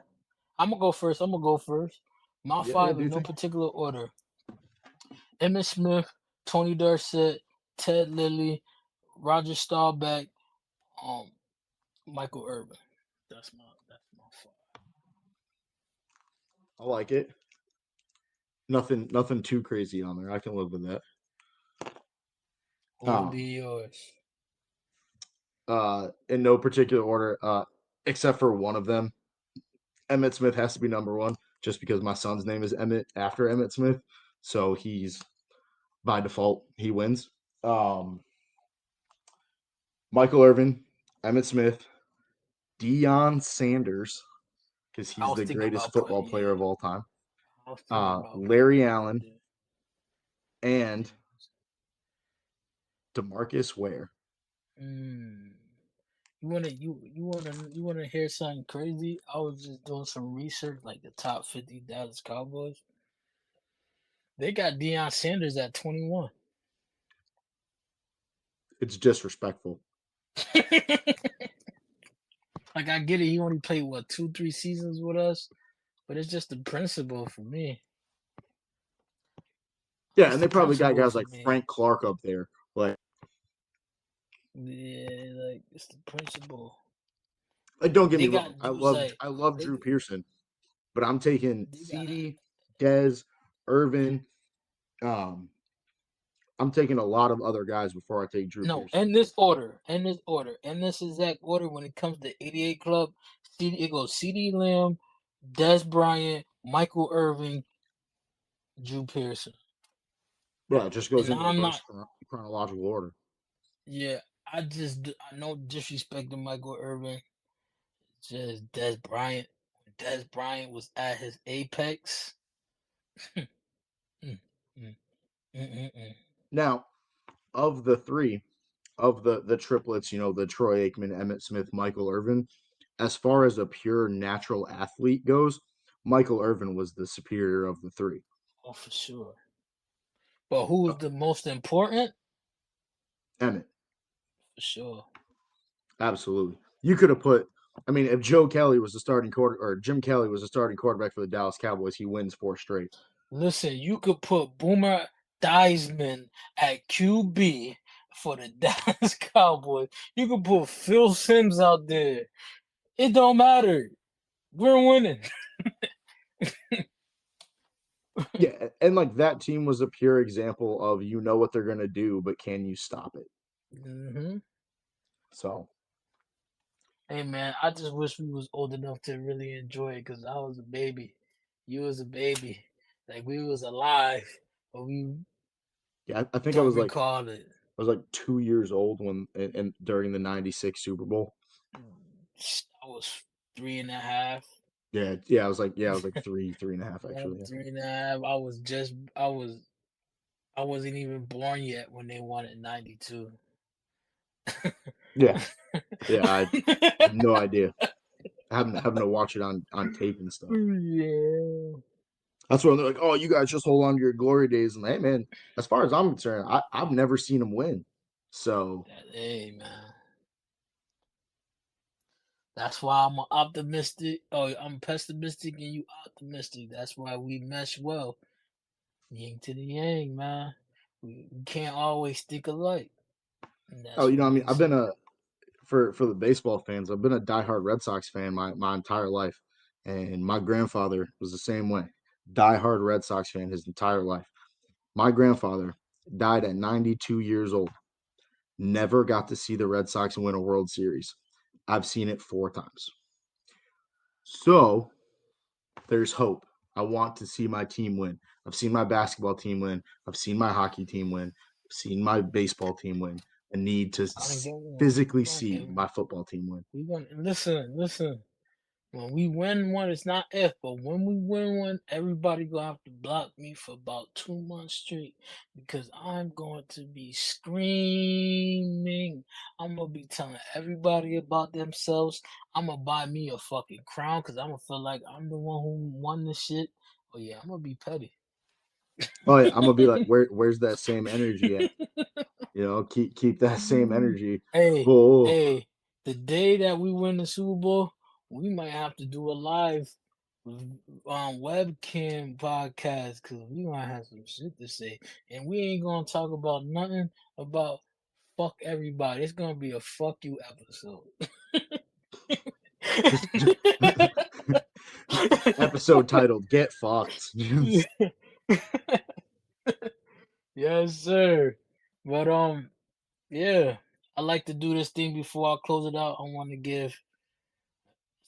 I'm gonna go first. I'm gonna go first. My yeah, five do in you no think? particular order: Emmitt Smith, Tony Dorsett, Ted Lilly, Roger Staubach, um, Michael Irvin. That's my five. I like it. Nothing too crazy on there. I can live with that. What would be Um, yours? in no particular order, except for one of them. Emmett Smith has to be number one, just because my son's name is Emmett after Emmett Smith, so he's by default he wins. Um, Michael Irvin, Emmett Smith, Deion Sanders, because I he's was the thinking greatest about football putting player of all time. I was thinking about putting Larry him up Allen there. and DeMarcus Ware. Mm. You wanna hear something crazy? I was just doing some research, like the top 50 Dallas Cowboys. They got Deion Sanders at 21. It's disrespectful. Like I get it, he only played what 2, 3 seasons with us, but it's just the principle for me. Yeah, It's and the they probably got principle guys for like me. Frank Clark up there. Like, Yeah, like it's the principle. don't get me They wrong, got I dudes love like I love they Drew Pearson, but I'm taking they got CD, Dez, Irvin. Um, I'm taking a lot of other guys before I take Drew no Pearson. in this exact order when it comes to 88 Club. It goes CD Lamb, Des Bryant, Michael Irvin, Drew Pearson. Yeah, it just goes And in I'm reverse not. chronological order. Yeah, I no disrespect to Michael Irvin. Just Des Bryant. Des Bryant was at his apex. Mm, mm, mm. Now, of the three, of the triplets, the Troy Aikman, Emmett Smith, Michael Irvin, as far as a pure natural athlete goes, Michael Irvin was the superior of the three. Oh, for sure. But who was the most important? Emmett, For sure. absolutely. You could have put. I mean, if Joe Kelly was the starting quarter or Jim Kelly was the starting quarterback for the Dallas Cowboys, he wins 4 straight. Listen, you could put Boomer Theismann at QB for the Dallas Cowboys. You could put Phil Simms out there. It don't matter. We're winning. Yeah, and like that team was a pure example of what they're gonna do, but can you stop it? Hmm. So Hey man, I just wish we was old enough to really enjoy it because I was a baby. You was a baby. Like we was alive, but we yeah, I think don't recall it. I was like 2 years old when and during the '96 Super Bowl. I was three and a half. I was like three and a half Yeah, actually. three and a half. I wasn't even born yet when they won in '92. Yeah, yeah. I have no idea. Having to watch it on tape and stuff. Yeah. That's when they're like, "Oh, you guys just hold on to your glory days." And hey, man, as far as I'm concerned, I've never seen them win. So Hey man. That's why I'm optimistic. Oh, I'm pessimistic and you optimistic. That's why we mesh well. Yin to the yang, man. We can't always think alike. And oh, that's what I mean, makes I've it. been a for the baseball fans, I've been a diehard Red Sox fan my entire life, and my grandfather was the same way, diehard Red Sox fan his entire life. My grandfather died at 92 years old. Never got to see the Red Sox win a World Series. I've seen it 4 times. So there's hope. I want to see my team win. I've seen my basketball team win. I've seen my hockey team win. I've seen my baseball team win. I need to I don't get one. physically We gonna get see one. my football team win. We gonna listen. When we win one, it's not if, but when we win one, everybody gonna have to block me for about 2 months straight because I'm going to be screaming. I'm gonna be telling everybody about themselves. I'm gonna buy me a fucking crown because I'm gonna feel like I'm the one who won the shit. Oh yeah, I'm gonna be petty. Oh yeah, I'm gonna be like, where's that same energy at? Keep that same energy. Hey, Oh, hey, the day that we win the Super Bowl, we might have to do a live webcam podcast because we gonna have some shit to say, and we ain't gonna talk about nothing about fuck everybody. It's gonna be a fuck you episode. just episode titled "Get Fucked." Yes, sir. But yeah, I like to do this thing before I close it out. I want to give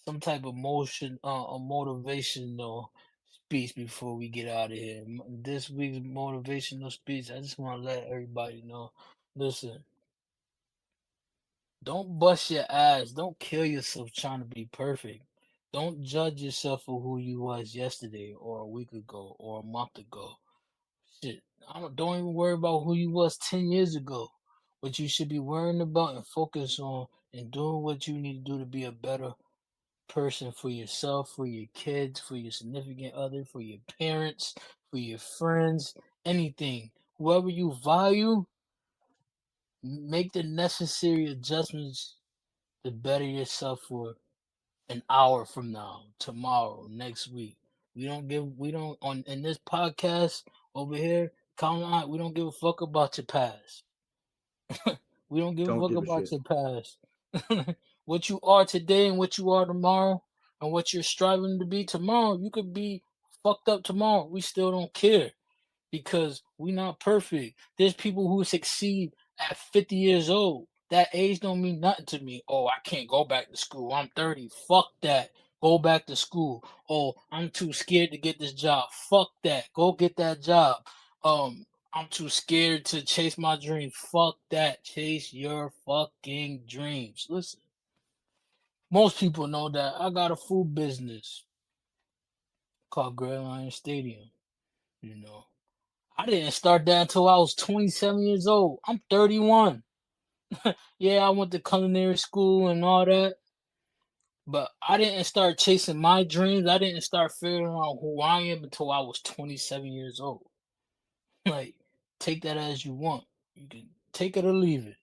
some type of a motivational speech before we get out of here. This week's motivational speech, I just want to let everybody know. Listen, don't bust your ass. Don't kill yourself trying to be perfect. Don't judge yourself for who you was yesterday or a week ago or a month ago. Shit, don't even worry about who you was 10 years ago. What you should be worrying about and focus on and doing what you need to do to be a better person for yourself, for your kids, for your significant other, for your parents, for your friends, anything. Whoever you value, make the necessary adjustments to better yourself for an hour from now, tomorrow, next week. We don't on in this podcast over here, Count on, we don't give a fuck about your past. We don't give a Don't fuck give a about shit. your past. What you are today and what you are tomorrow and what you're striving to be tomorrow, you could be fucked up tomorrow. We still don't care because we not perfect. There's people who succeed at 50 years old. That age don't mean nothing to me. Oh, I can't go back to school. I'm 30. Fuck that. Go back to school. Oh, I'm too scared to get this job. Fuck that. Go get that job. I'm too scared to chase my dreams. Fuck that. Chase your fucking dreams. Listen, most people know that I got a food business called Grill Iron Stadium. You know, I didn't start that until I was 27 years old. I'm 31. Yeah, I went to culinary school and all that, but I didn't start chasing my dreams. I didn't start figuring out who I am until I was 27 years old. Like, take that as you want. You can take it or leave it.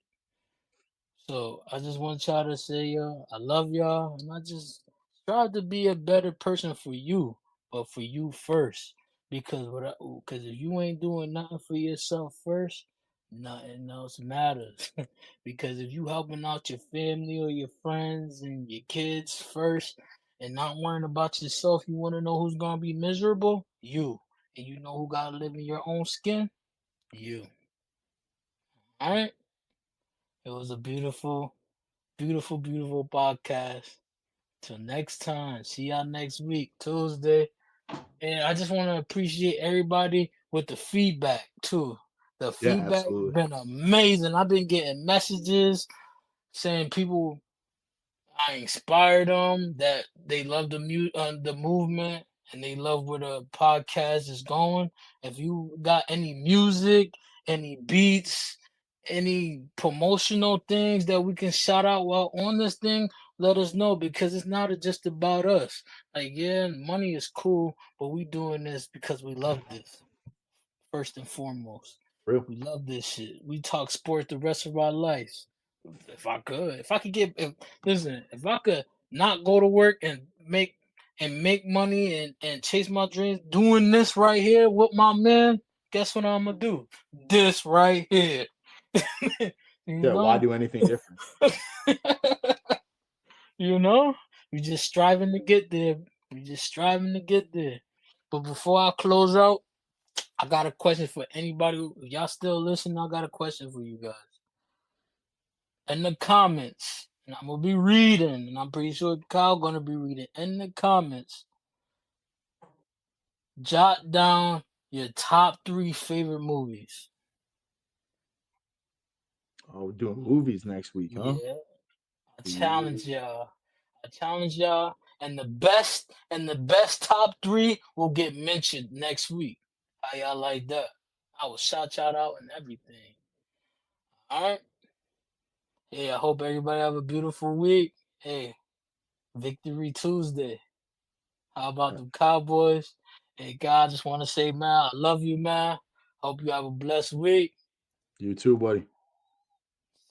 So I just want y'all to say, I love y'all, and I just strive to be a better person for you, but for you first. Because if you ain't doing nothing for yourself first, nothing else matters. Because if you helping out your family or your friends and your kids first, and not worrying about yourself, you want to know who's gonna be miserable? You. And you know who gotta live in your own skin? You. All right. It was a beautiful, beautiful, beautiful podcast. Till next time. See y'all next week, Tuesday. And I just want to appreciate everybody with the feedback too. The Yeah, feedback absolutely. been amazing. I've been getting messages saying people I inspired them that they love the movement and they love where the podcast is going. If you got any music, any beats, any promotional things that we can shout out while on this thing, let us know because it's not just about us. Like, yeah, money is cool, but we doing this because we love this first and foremost. Real. We love this shit. We talk sports the rest of our lives. If I could listen, if I could not go to work and make money and chase my dreams, doing this right here with my man, guess what I'm gonna do? This right here. You Yeah, why know? do anything different? You know? We just striving to get there. We just striving to get there. But before I close out, I got a question for anybody. If y'all still listening, I got a question for you guys. In the comments, and I'm gonna be reading, and I'm pretty sure Kyle gonna be reading. In the comments, jot down your top 3 favorite movies. Oh, we're doing movies next week, huh? Yeah, I Ooh. challenge y'all. I challenge y'all, and the best top 3 will get mentioned next week. How y'all like that? I will shout y'all out and everything. All right. Hey, I hope everybody have a beautiful week. Hey, Victory Tuesday. How about Yeah. the Cowboys? Hey, God, just want to say, man, I love you, man. Hope you have a blessed week. You too, buddy.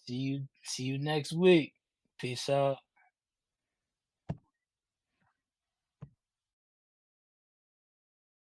See you next week. Peace out.